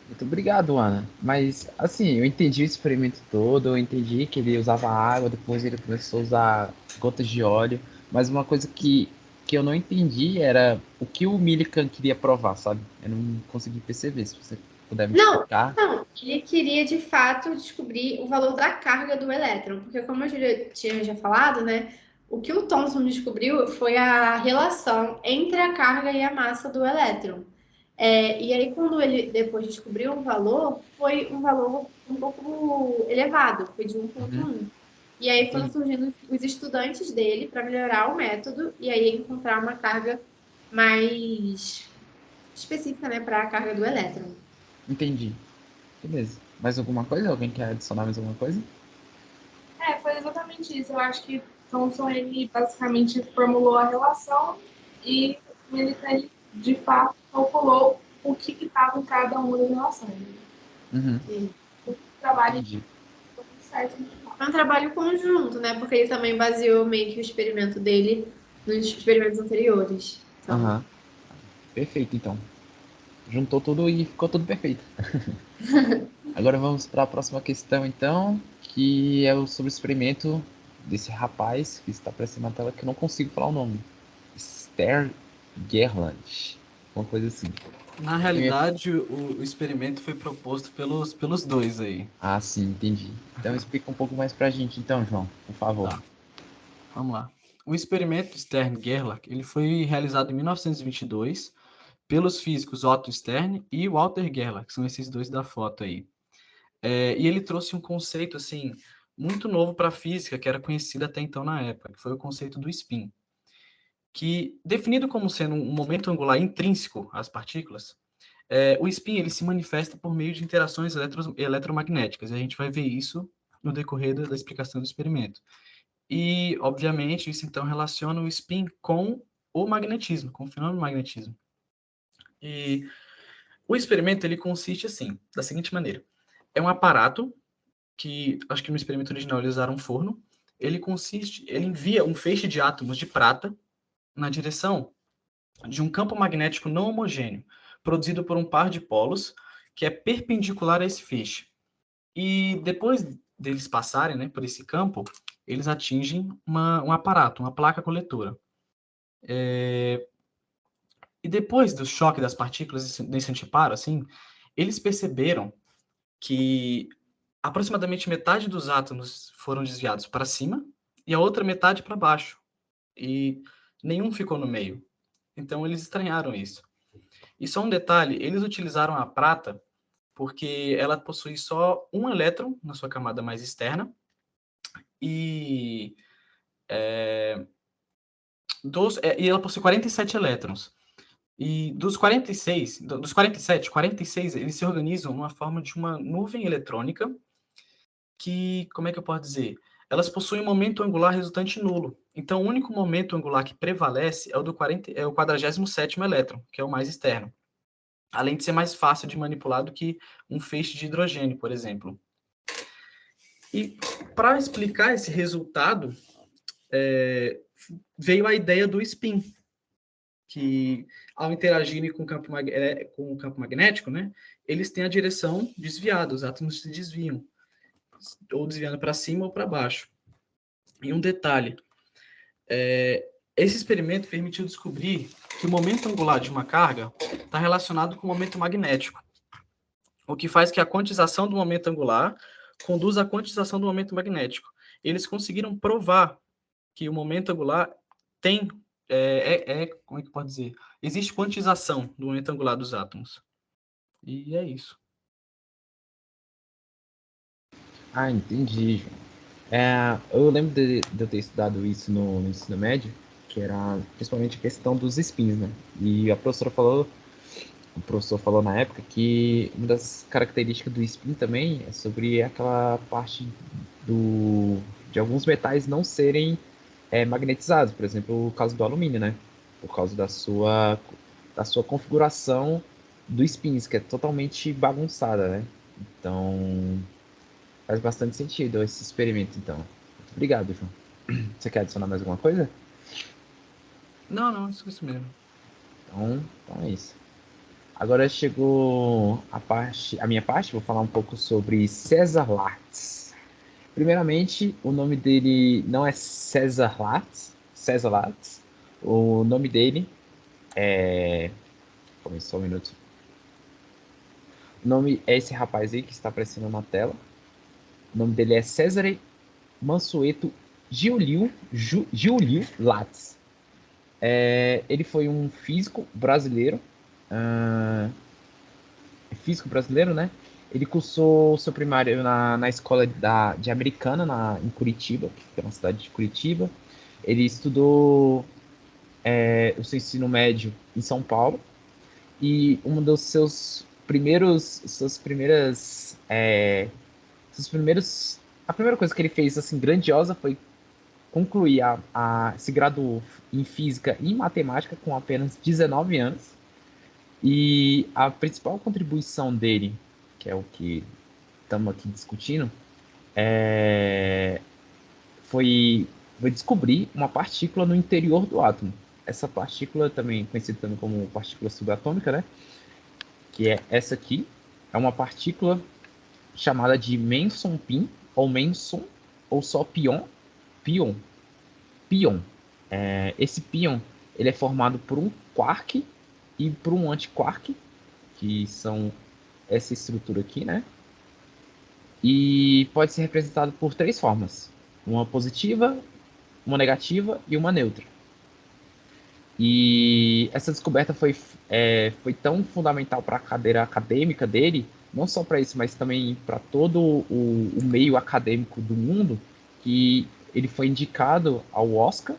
Muito obrigado, Ana. Mas, assim, eu entendi o experimento todo, eu entendi que ele usava água, depois ele começou a usar gotas de óleo, mas uma coisa que eu não entendi era o que o Millikan queria provar, sabe? Eu não consegui perceber, se você puder me Não, explicar. ele queria de fato descobrir o valor da carga do elétron, porque como eu já tinha falado, né, o que o Thomson descobriu foi a relação entre a carga e a massa do elétron. E aí, quando ele depois descobriu o valor, foi um valor um pouco elevado, foi de 1,1. E aí foram Entendi. surgindo os estudantes dele para melhorar o método e aí encontrar uma carga mais específica, né, para a carga do elétron. Entendi. Beleza. Mais alguma coisa? Alguém quer adicionar mais alguma coisa? Foi exatamente isso. Eu acho que Thomson, ele basicamente formulou a relação e ele de fato, calculou o que estava em cada uma das relações. Uhum, O trabalho entendi. deu muito certo no final. É um trabalho conjunto, né? Porque ele também baseou meio que o experimento dele nos experimentos anteriores. Então, Aham. Perfeito, então. Juntou tudo e ficou tudo perfeito. Agora vamos para a próxima questão, então, que é sobre o experimento desse rapaz que está aparecendo na tela, que eu não consigo falar o nome. Esther Gerland. Uma coisa assim. Na realidade, o experimento foi proposto pelos dois aí. Ah, sim, entendi. Então explica um pouco mais pra gente, então, João, por favor. Tá, vamos lá. O experimento Stern-Gerlach, ele foi realizado em 1922 pelos físicos Otto Stern e Walter Gerlach, que são esses dois da foto aí. E ele trouxe um conceito assim muito novo para a física, que era conhecido até então na época, que foi o conceito do spin, que definido como sendo um momento angular intrínseco às partículas, o spin ele se manifesta por meio de interações eletromagnéticas, e a gente vai ver isso no decorrer da explicação do experimento. E, obviamente, isso então relaciona o spin com o magnetismo, com o fenômeno do magnetismo. E o experimento ele consiste assim, da seguinte maneira: é um aparato que, acho que no experimento original eles usaram um forno. Ele envia um feixe de átomos de prata na direção de um campo magnético não homogêneo, produzido por um par de polos que é perpendicular a esse feixe. E depois deles passarem, né, por esse campo, eles atingem um aparato, uma placa coletora. E depois do choque das partículas nesse anteparo, assim, eles perceberam que aproximadamente metade dos átomos foram desviados para cima e a outra metade para baixo. E nenhum ficou no meio. Então eles estranharam isso. E só um detalhe, eles utilizaram a prata porque ela possui só um elétron na sua camada mais externa e, e ela possui 47 elétrons. E dos 46, dos 47, 46, eles se organizam numa forma de uma nuvem eletrônica que, como é que eu posso dizer? Elas possuem um momento angular resultante nulo. Então, o único momento angular que prevalece é o 47º elétron, que é o mais externo. Além de ser mais fácil de manipular do que um feixe de hidrogênio, por exemplo. E para explicar esse resultado, veio a ideia do spin, que ao interagirem com o campo magnético, né, eles têm a direção desviada, os átomos se desviam, ou desviando para cima ou para baixo. E um detalhe, esse experimento permitiu descobrir que o momento angular de uma carga está relacionado com o momento magnético, o que faz que a quantização do momento angular conduza à quantização do momento magnético. Eles conseguiram provar que o momento angular tem, como é que pode dizer? Existe quantização do momento angular dos átomos. E é isso. Ah, entendi, João. Eu lembro de eu ter estudado isso no ensino médio, que era principalmente a questão dos spins, né? E o professor falou na época que uma das características do spin também é sobre aquela parte de alguns metais não serem magnetizados, por exemplo, o caso do alumínio, né? Por causa da sua configuração do spins, que é totalmente bagunçada, né? Então, faz bastante sentido esse experimento, então. Muito obrigado, João. Você quer adicionar mais alguma coisa? Não, isso mesmo. Então é isso. Agora chegou a minha parte, vou falar um pouco sobre César Lattes. Primeiramente, o nome dele não é César Lattes. O nome dele é. Começou um minuto. O nome é esse rapaz aí que está aparecendo na tela. O nome dele é César Mansueto Giulio Lattes. Ele foi um físico brasileiro. ah, Físico brasileiro, né? Ele cursou seu primário na escola de Americana, em Curitiba, que fica na cidade de Curitiba. Ele estudou o seu ensino médio em São Paulo. E um dos seus a primeira coisa que ele fez assim grandiosa foi concluir se graduou em física e matemática com apenas 19 anos. E a principal contribuição dele, que é o que estamos aqui discutindo, foi descobrir uma partícula no interior do átomo. Essa partícula, também conhecida também como partícula subatômica, né? Que é essa aqui, é uma partícula chamada de Meson-Pin, ou Meson, ou só pion. Pion. Esse pion, ele é formado por um quark e por um antiquark, que são essa estrutura aqui, né? E pode ser representado por três formas: uma positiva, uma negativa e uma neutra. E essa descoberta foi tão fundamental para a carreira acadêmica dele, não só para isso, mas também para todo o meio acadêmico do mundo, que ele foi indicado ao Oscar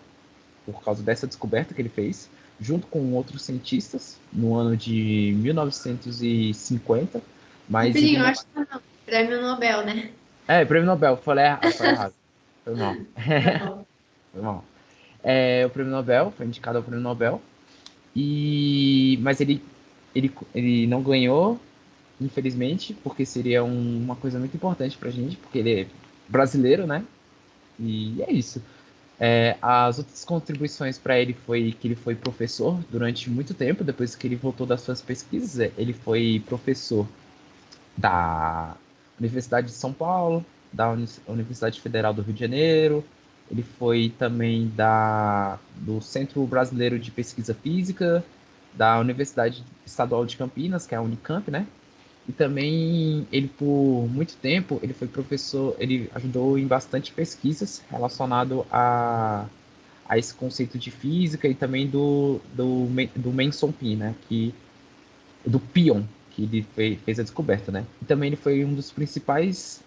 por causa dessa descoberta que ele fez, junto com outros cientistas, no ano de 1950. Mas Rapidinho, eu acho que não. Prêmio Nobel, né? Prêmio Nobel, falei errado. Foi mal. Tá bom. Foi mal. O prêmio Nobel, foi indicado ao prêmio Nobel, mas ele não ganhou, infelizmente, porque seria uma coisa muito importante pra gente, porque ele é brasileiro, né? E é isso. As outras contribuições para ele foi que ele foi professor durante muito tempo, depois que ele voltou das suas pesquisas, ele foi professor da Universidade de São Paulo, da Universidade Federal do Rio de Janeiro. Ele foi também do Centro Brasileiro de Pesquisa Física, da Universidade Estadual de Campinas, que é a Unicamp, né? E também ele, por muito tempo, ele foi professor, ele ajudou em bastante pesquisas relacionado a esse conceito de física e também do Menson-Pin, né? Do pion, que ele fez a descoberta, né? E também ele foi um dos principais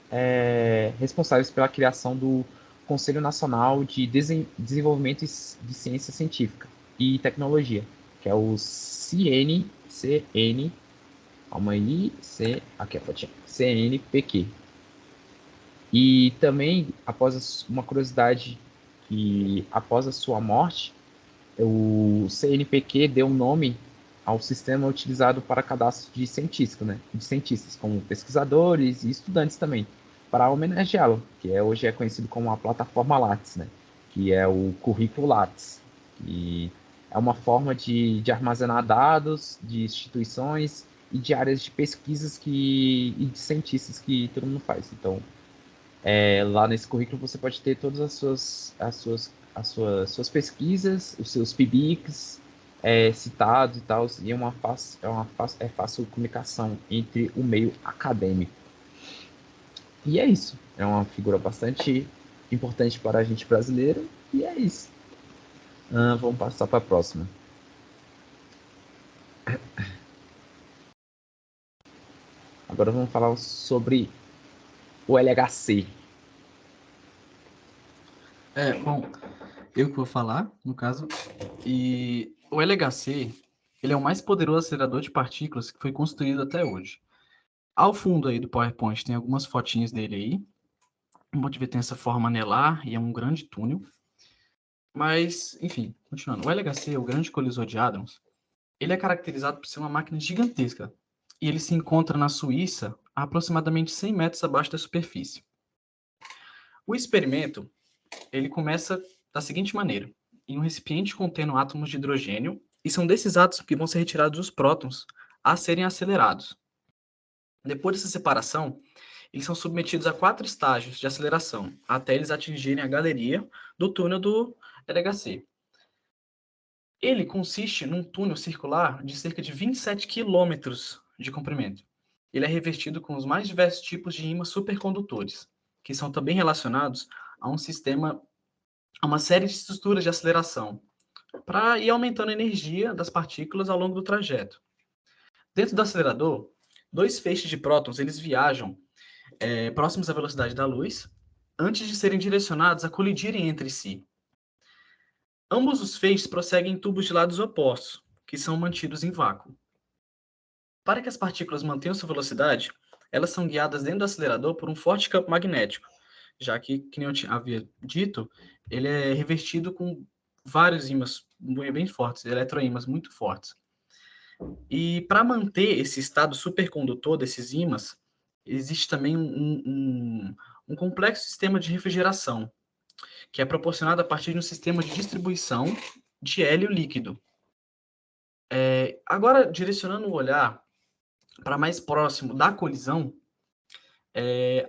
responsáveis pela criação do Conselho Nacional de Desenvolvimento de Ciência Científica e Tecnologia, que é o CNCN, calma aí, aqui a fotinha, CNPq. E também, uma curiosidade, que após a sua morte, o CNPq deu nome ao sistema utilizado para cadastro de cientistas, né? De cientistas, como pesquisadores e estudantes também, para homenageá-lo, que hoje é conhecido como a plataforma Lattes, né? Que é o currículo Lattes, que é uma forma de armazenar dados de instituições e de áreas de pesquisas e de cientistas que todo mundo faz. Então, lá nesse currículo você pode ter todas as suas pesquisas, os seus PIBICs citados e tal, e é fácil comunicação entre o meio acadêmico. E é isso. É uma figura bastante importante para a gente brasileiro, e é isso. Vamos passar para a próxima. Agora vamos falar sobre o LHC. Bom, eu que vou falar, no caso. E o LHC, ele é o mais poderoso acelerador de partículas que foi construído até hoje. Ao fundo aí do PowerPoint tem algumas fotinhas dele aí. Pode ver, tem essa forma anelar e é um grande túnel. Mas, enfim, continuando. O LHC, o grande colisor de hadrons, ele é caracterizado por ser uma máquina gigantesca. E ele se encontra na Suíça, a aproximadamente 100 metros abaixo da superfície. O experimento, ele começa da seguinte maneira: em um recipiente contendo átomos de hidrogênio, e são desses átomos que vão ser retirados os prótons a serem acelerados. Depois dessa separação, eles são submetidos a 4 estágios de aceleração, até eles atingirem a galeria do túnel do LHC. Ele consiste num túnel circular de cerca de 27 quilômetros de comprimento. Ele é revestido com os mais diversos tipos de ímãs supercondutores, que são também relacionados a uma série de estruturas de aceleração, para ir aumentando a energia das partículas ao longo do trajeto. Dentro do acelerador, 2 feixes de prótons eles viajam próximos à velocidade da luz, antes de serem direcionados a colidirem entre si. Ambos os feixes prosseguem em tubos de lados opostos, que são mantidos em vácuo. Para que as partículas mantenham sua velocidade, elas são guiadas dentro do acelerador por um forte campo magnético, já que nem eu havia dito, ele é revestido com vários ímãs bem fortes, eletroímãs muito fortes. E para manter esse estado supercondutor desses ímãs, existe também um complexo sistema de refrigeração, que é proporcionado a partir de um sistema de distribuição de hélio líquido. Agora, direcionando o olhar para mais próximo da colisão,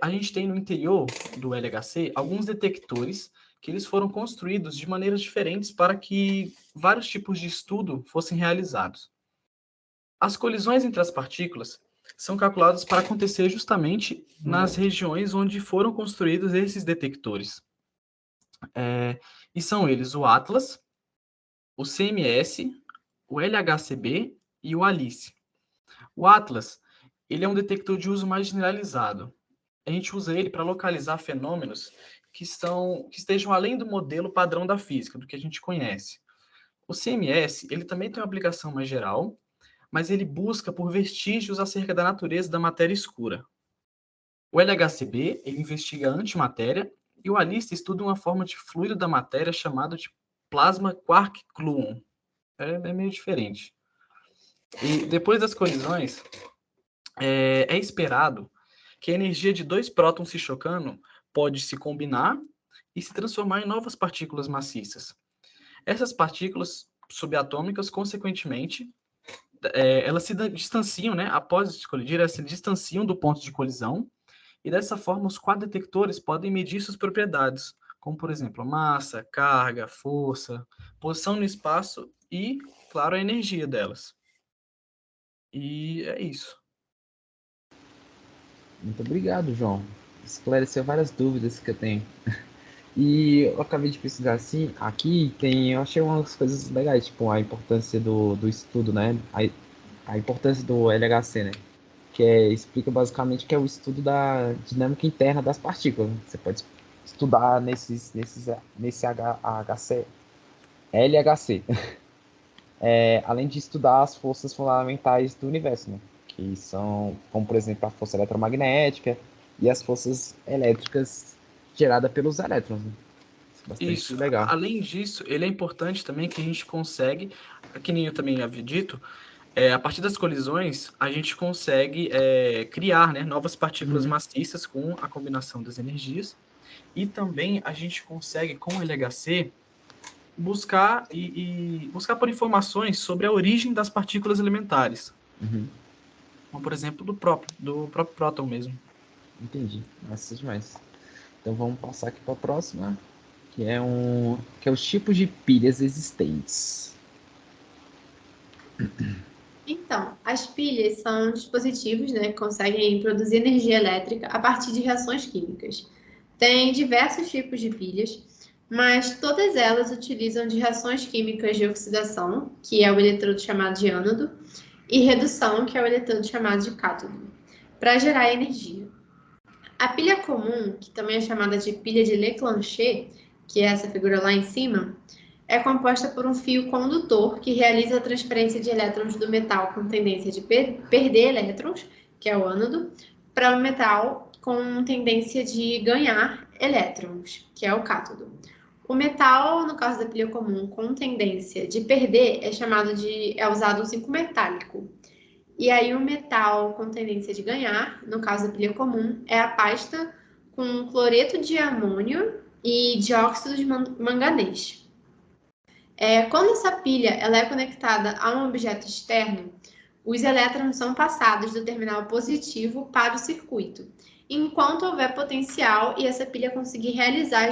a gente tem no interior do LHC alguns detectores que eles foram construídos de maneiras diferentes para que vários tipos de estudo fossem realizados. As colisões entre as partículas são calculadas para acontecer justamente nas regiões onde foram construídos esses detectores. E são eles o Atlas, o CMS, o LHCb e o ALICE. O Atlas, ele é um detector de uso mais generalizado. A gente usa ele para localizar fenômenos que estejam além do modelo padrão da física, do que a gente conhece. O CMS, ele também tem uma aplicação mais geral, mas ele busca por vestígios acerca da natureza da matéria escura. O LHCb, ele investiga a antimatéria, e o ALICE estuda uma forma de fluido da matéria chamado de plasma quark-gluon. É meio diferente. E depois das colisões, é esperado que a energia de dois prótons se chocando pode se combinar e se transformar em novas partículas maciças. Essas partículas subatômicas, consequentemente, elas se distanciam, né? Após se colidir, elas se distanciam do ponto de colisão, e dessa forma os quadrodetectores podem medir suas propriedades, como, por exemplo, massa, carga, força, posição no espaço e, claro, a energia delas. E é isso. Muito obrigado, João. Esclareceu várias dúvidas que eu tenho. E eu acabei de pesquisar assim, aqui tem, eu achei umas coisas legais, tipo a importância do estudo, né? A importância do LHC, né? Explica basicamente que é o estudo da dinâmica interna das partículas. Você pode estudar nesse HC, LHC, além de estudar as forças fundamentais do universo, né? Que são, como por exemplo, a força eletromagnética e as forças elétricas geradas pelos elétrons, né? Isso é bastante Isso. legal. Além disso, ele é importante também que a gente consegue, que nem eu também havia dito, a partir das colisões, a gente consegue criar, né, novas partículas maciças com a combinação das energias. E também a gente consegue, com o LHC, buscar buscar por informações sobre a origem das partículas elementares. Como, por exemplo, do próprio próton mesmo. Entendi. Massa demais. Então vamos passar aqui para a próxima, que é os tipos de pilhas existentes. Então, as pilhas são dispositivos, né, que conseguem produzir energia elétrica a partir de reações químicas. Tem diversos tipos de pilhas, mas todas elas utilizam de reações químicas de oxidação, que é o eletrodo chamado de ânodo, e redução, que é o eletrodo chamado de cátodo, para gerar energia. A pilha comum, que também é chamada de pilha de Leclanché, que é essa figura lá em cima, é composta por um fio condutor que realiza a transferência de elétrons do metal com tendência de perder elétrons, que é o ânodo, para o metal com tendência de ganhar elétrons, que é o cátodo. O metal, no caso da pilha comum, com tendência de perder, é usado o zinco metálico. E aí o metal com tendência de ganhar, no caso da pilha comum, é a pasta com cloreto de amônio e dióxido de manganês. Quando essa pilha ela é conectada a um objeto externo, os elétrons são passados do terminal positivo para o circuito, enquanto houver potencial e essa pilha conseguir realizar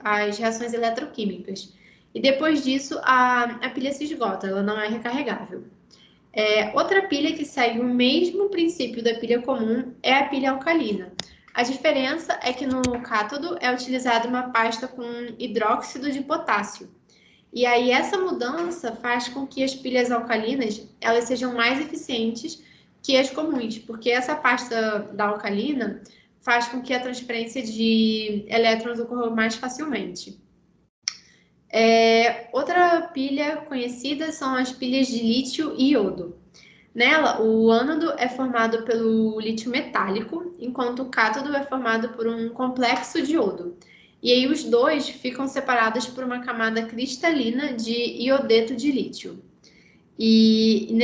as reações eletroquímicas. E depois disso, a pilha se esgota, ela não é recarregável. Outra pilha que segue o mesmo princípio da pilha comum é a pilha alcalina. A diferença é que no cátodo é utilizada uma pasta com hidróxido de potássio. E aí essa mudança faz com que as pilhas alcalinas elas sejam mais eficientes que as comuns, porque essa pasta da alcalina faz com que a transferência de elétrons ocorra mais facilmente. Outra pilha conhecida são as pilhas de lítio e iodo. Nela, o ânodo é formado pelo lítio metálico, enquanto o cátodo é formado por um complexo de iodo. E aí os dois ficam separados por uma camada cristalina de iodeto de lítio, que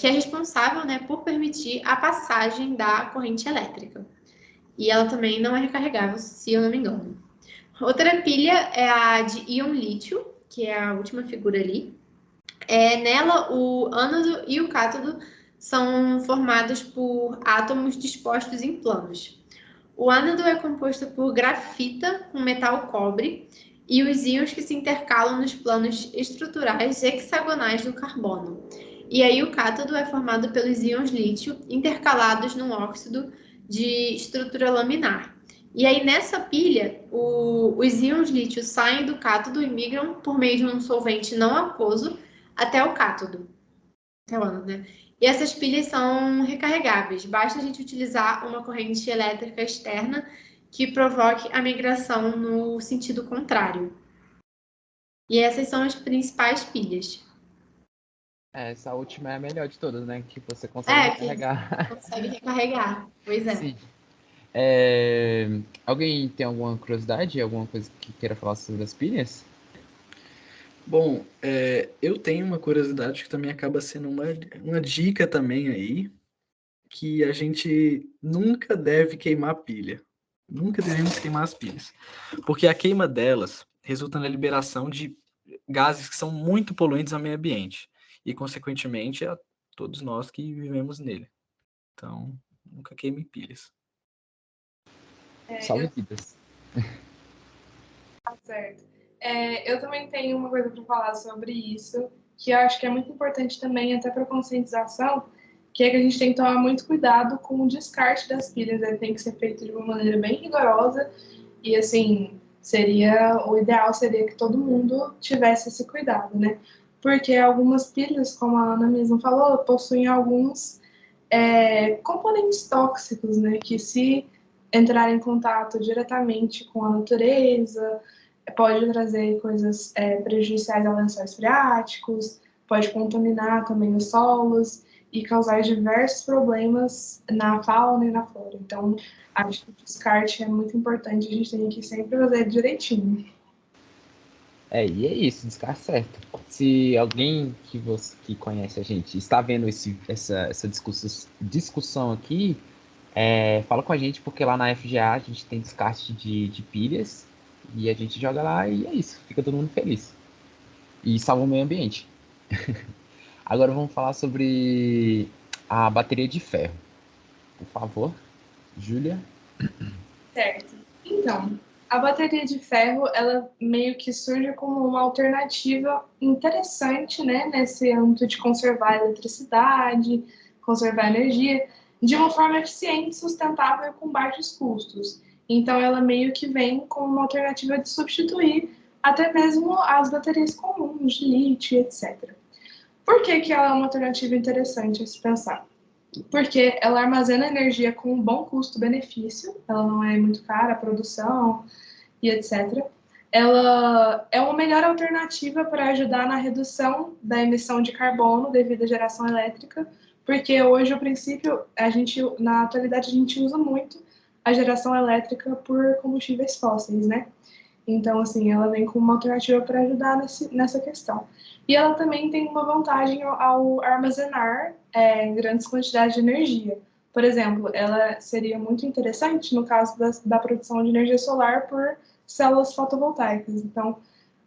é responsável, né, por permitir a passagem da corrente elétrica. E ela também não é recarregável, se eu não me engano. Outra pilha é a de íon lítio, que é a última figura ali. Nela, o ânodo e o cátodo são formados por átomos dispostos em planos. O ânodo é composto por grafita com metal cobre e os íons que se intercalam nos planos estruturais hexagonais do carbono. E aí o cátodo é formado pelos íons lítio intercalados num óxido de estrutura laminar. E aí nessa pilha, os íons lítio saem do cátodo e migram por meio de um solvente não aquoso até o cátodo. Até o ânodo, né? E essas pilhas são recarregáveis. Basta a gente utilizar uma corrente elétrica externa que provoque a migração no sentido contrário. E essas são as principais pilhas. Essa última é a melhor de todas, né? Que você consegue Que recarregar. consegue recarregar. Pois é. Sim. Alguém tem alguma curiosidade? Alguma coisa que queira falar sobre as pilhas? Bom, eu tenho uma curiosidade que também acaba sendo uma dica também aí, que a gente nunca deve queimar pilha. Nunca devemos queimar as pilhas. Porque a queima delas resulta na liberação de gases que são muito poluentes ao meio ambiente. E, consequentemente, a todos nós que vivemos nele. Então, nunca queime pilhas. Salve vidas. Tá certo. Eu também tenho uma coisa para falar sobre isso, que eu acho que é muito importante também, até para conscientização, que é que a gente tem que tomar muito cuidado com o descarte das pilhas. Ele tem que ser feito de uma maneira bem rigorosa e, assim, o ideal seria que todo mundo tivesse esse cuidado, né? Porque algumas pilhas, como a Ana mesmo falou, possuem alguns componentes tóxicos, né? Que se entrar em contato diretamente com a natureza, pode trazer coisas prejudiciais a lençóis freáticos, pode contaminar também os solos e causar diversos problemas na fauna e na flora. Então, acho que o descarte é muito importante, a gente tem que sempre fazer direitinho. E é isso, descarte certo. Se alguém que conhece a gente está vendo essa discussão aqui, fala com a gente, porque lá na FGA a gente tem descarte de pilhas e a gente joga lá e é isso, fica todo mundo feliz. E salva o meio ambiente. Agora vamos falar sobre a bateria de ferro. Por favor, Júlia. Certo. Então, a bateria de ferro, ela meio que surge como uma alternativa interessante, né, nesse âmbito de conservar a eletricidade, conservar a energia, de uma forma eficiente, sustentável e com baixos custos. Então, ela meio que vem como uma alternativa de substituir até mesmo as baterias comuns de lítio, etc. Por que que ela é uma alternativa interessante a se pensar? Porque ela armazena energia com um bom custo-benefício, ela não é muito cara a produção e etc. Ela é uma melhor alternativa para ajudar na redução da emissão de carbono devido à geração elétrica, porque hoje, o princípio, na atualidade, a gente usa muito a geração elétrica por combustíveis fósseis, né? Então, assim, ela vem como uma alternativa para ajudar nessa questão. E ela também tem uma vantagem ao armazenar grandes quantidades de energia. Por exemplo, ela seria muito interessante no caso da produção de energia solar por células fotovoltaicas. Então,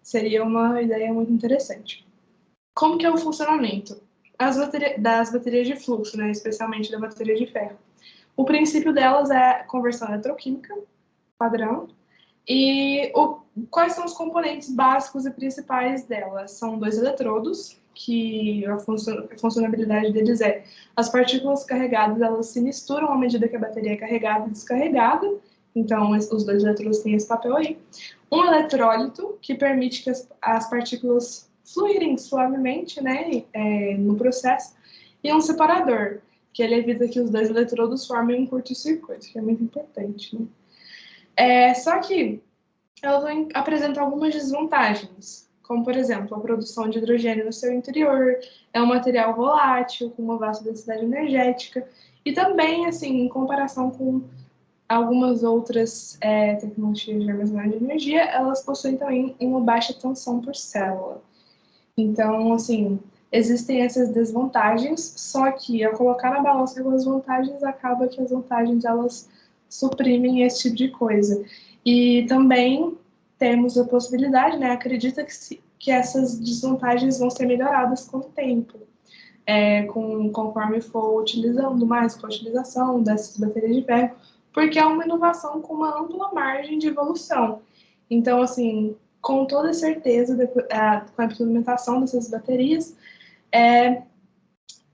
seria uma ideia muito interessante. Como que é o funcionamento das baterias de fluxo, né, especialmente da bateria de ferro? O princípio delas é conversão eletroquímica padrão. E quais são os componentes básicos e principais dela? São dois eletrodos, que a funcionalidade deles é as partículas carregadas, elas se misturam à medida que a bateria é carregada e descarregada, então os dois eletrodos têm esse papel aí. Um eletrólito, que permite que as partículas fluírem suavemente, né, no processo, e um separador, que ele evita que os dois eletrodos formem um curto-circuito, que é muito importante, né? Só que ela apresenta algumas desvantagens, como, por exemplo, a produção de hidrogênio no seu interior, é um material volátil, com uma vasta densidade energética, e também, assim, em comparação com algumas outras tecnologias de armazenamento de energia, elas possuem também uma baixa tensão por célula. Então, assim, existem essas desvantagens, só que ao colocar na balança algumas vantagens, acaba que as vantagens, elas suprimem esse tipo de coisa. E também temos a possibilidade, né, acredita que essas desvantagens vão ser melhoradas com o tempo, conforme for utilizando mais, com a utilização dessas baterias de ferro, porque é uma inovação com uma ampla margem de evolução. Então, assim, com toda certeza, com a implementação dessas baterias,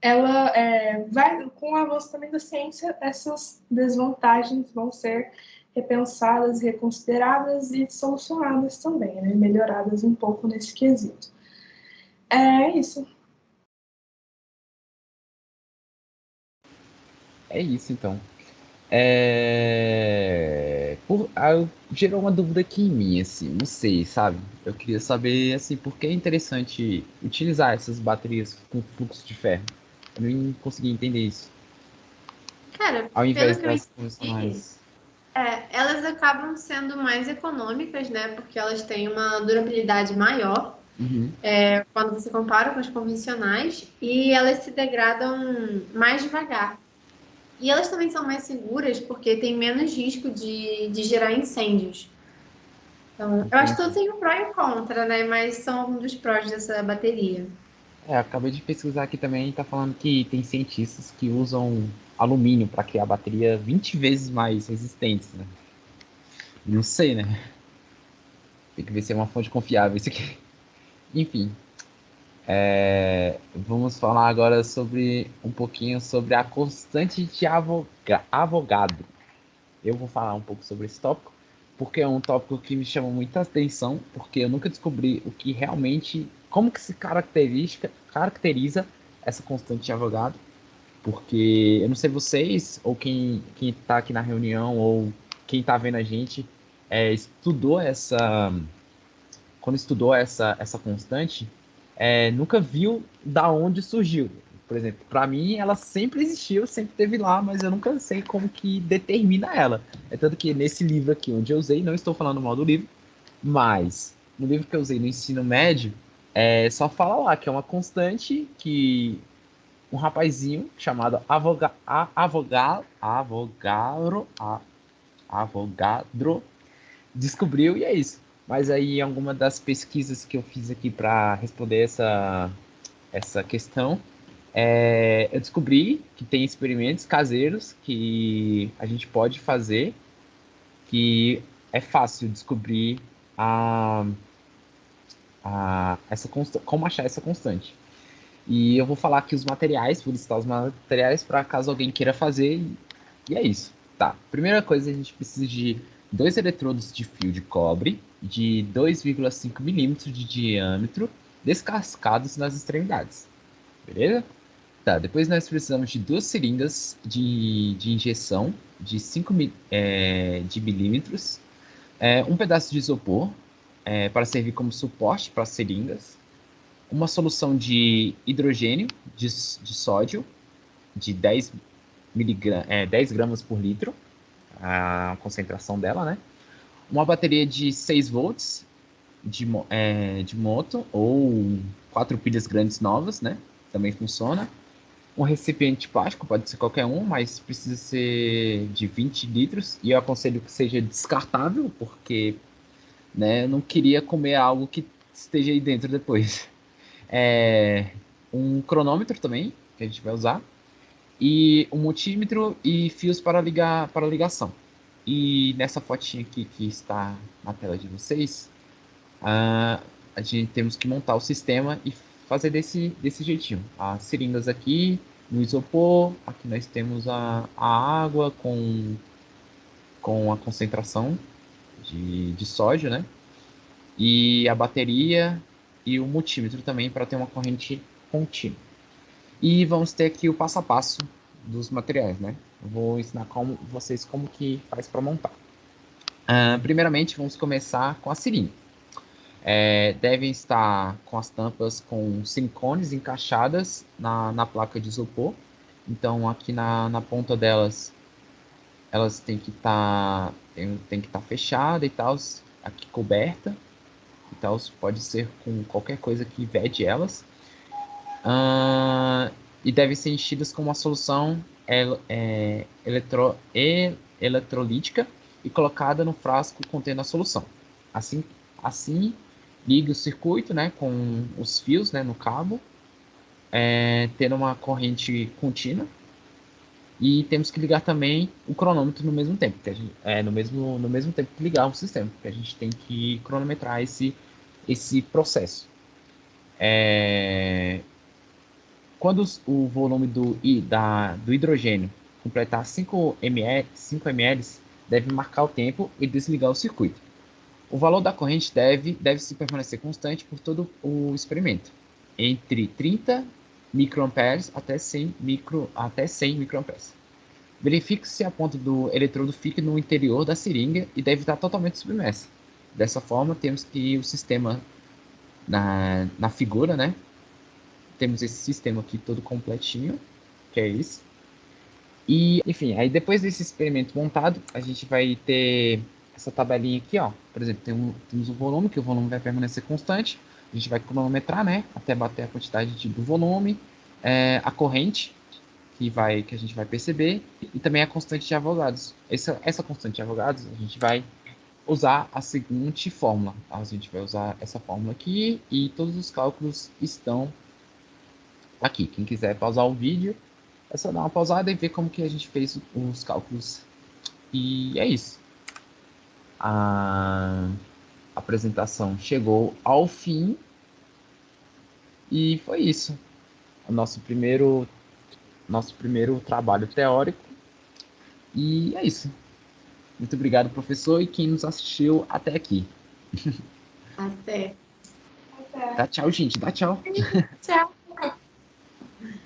ela vai, com o avanço também da ciência, essas desvantagens vão ser repensadas, reconsideradas e solucionadas também, né? Melhoradas um pouco nesse quesito. É isso. É isso, então. Gerou uma dúvida aqui em mim, assim, não sei, sabe? Eu queria saber, assim, por que é interessante utilizar essas baterias com fluxo de ferro. Eu não consegui entender isso. Cara, Ao pelo invés que eu das entendi, convencionais. elas acabam sendo mais econômicas, né? Porque elas têm uma durabilidade maior, Uhum. quando você compara com as convencionais, e elas se degradam mais devagar. E elas também são mais seguras porque tem menos risco de gerar incêndios. Então, eu acho que tudo Entendi. tem um pró e um contra, né? Mas são alguns dos prós dessa bateria. Acabei de pesquisar aqui também, tá falando que tem cientistas que usam alumínio para criar bateria 20 vezes mais resistentes, né? Não sei, né? Tem que ver se é uma fonte confiável isso aqui. Enfim, vamos falar agora sobre um pouquinho sobre a constante de Avogadro. Eu vou falar um pouco sobre esse tópico, porque é um tópico que me chama muita atenção, porque eu nunca descobri o que realmente, como que se caracteriza essa constante de Avogadro, porque eu não sei vocês, ou quem está aqui na reunião, ou quem está vendo a gente, estudou quando estudou essa constante, nunca viu da onde surgiu. Por exemplo, para mim ela sempre existiu, sempre teve lá, mas eu nunca sei como que determina ela. É tanto que nesse livro aqui, onde eu usei, não estou falando mal do livro, mas no livro que eu usei no ensino médio, só fala lá que é uma constante que um rapazinho chamado Avogadro descobriu e é isso. Mas aí, alguma das pesquisas que eu fiz aqui para responder essa questão, eu descobri que tem experimentos caseiros que a gente pode fazer, que é fácil descobrir como achar essa constante. E eu vou falar aqui os materiais, vou listar os materiais para caso alguém queira fazer, e é isso. Tá, primeira coisa, a gente precisa de dois eletrodos de fio de cobre de 2,5 milímetros de diâmetro descascados nas extremidades. Beleza? Tá, depois nós precisamos de duas seringas de injeção de 5 de milímetros, um pedaço de isopor para servir como suporte para as seringas, uma solução de hidrogênio de sódio de 10 gramas por litro, a concentração dela, né? Uma bateria de 6 volts de moto ou quatro pilhas grandes novas, né? Também funciona. Um recipiente plástico, pode ser qualquer um, mas precisa ser de 20 litros. E eu aconselho que seja descartável, porque, né, eu não queria comer algo que esteja aí dentro depois. Um cronômetro também, que a gente vai usar. E um multímetro e fios para ligação. E nessa fotinha aqui que está na tela de vocês, a gente temos que montar o sistema e fazer desse jeitinho. As seringas aqui no isopor, aqui nós temos a água com a concentração de sódio, né? E a bateria e o multímetro também para ter uma corrente contínua. E vamos ter aqui o passo a passo dos materiais, né? Eu vou ensinar vocês como que faz para montar. Primeiramente, vamos começar com a seringa. devem estar com as tampas com silicones encaixadas na placa de isopor. Então, aqui na ponta delas, elas têm que estar fechada e tal, aqui coberta e tal, pode ser com qualquer coisa que vede elas. E devem ser enchidas com uma solução eletrolítica e colocada no frasco contendo a solução. Assim liga o circuito, né, com os fios, né, no cabo, tendo uma corrente contínua. E temos que ligar também o cronômetro no mesmo tempo, no mesmo tempo que ligar o sistema, porque a gente tem que cronometrar esse processo. Quando o volume do hidrogênio completar 5 ml, deve marcar o tempo e desligar o circuito. O valor da corrente deve se permanecer constante por todo o experimento, entre 30 microamperes até 100 microamperes. Verifique se a ponta do eletrodo fica no interior da seringa e deve estar totalmente submersa. Dessa forma, temos que o sistema na figura, né? Temos esse sistema aqui todo completinho, que é isso. E, enfim, aí depois desse experimento montado, a gente vai ter essa tabelinha aqui, ó. Por exemplo, temos o volume, que o volume vai permanecer constante. A gente vai cronometrar, né? Até bater a quantidade do volume. A corrente, que a gente vai perceber. E também a constante de Avogadro. Essa constante de Avogadro, a gente vai usar a seguinte fórmula. A gente vai usar essa fórmula aqui e todos os cálculos estão aqui. Quem quiser pausar o vídeo, é só dar uma pausada e ver como que a gente fez os cálculos. E é isso. A apresentação chegou ao fim e foi isso. O nosso primeiro trabalho teórico. E é isso. Muito obrigado, professor, e quem nos assistiu até aqui. Até. Até. Dá tchau, gente. Dá tchau. Tchau.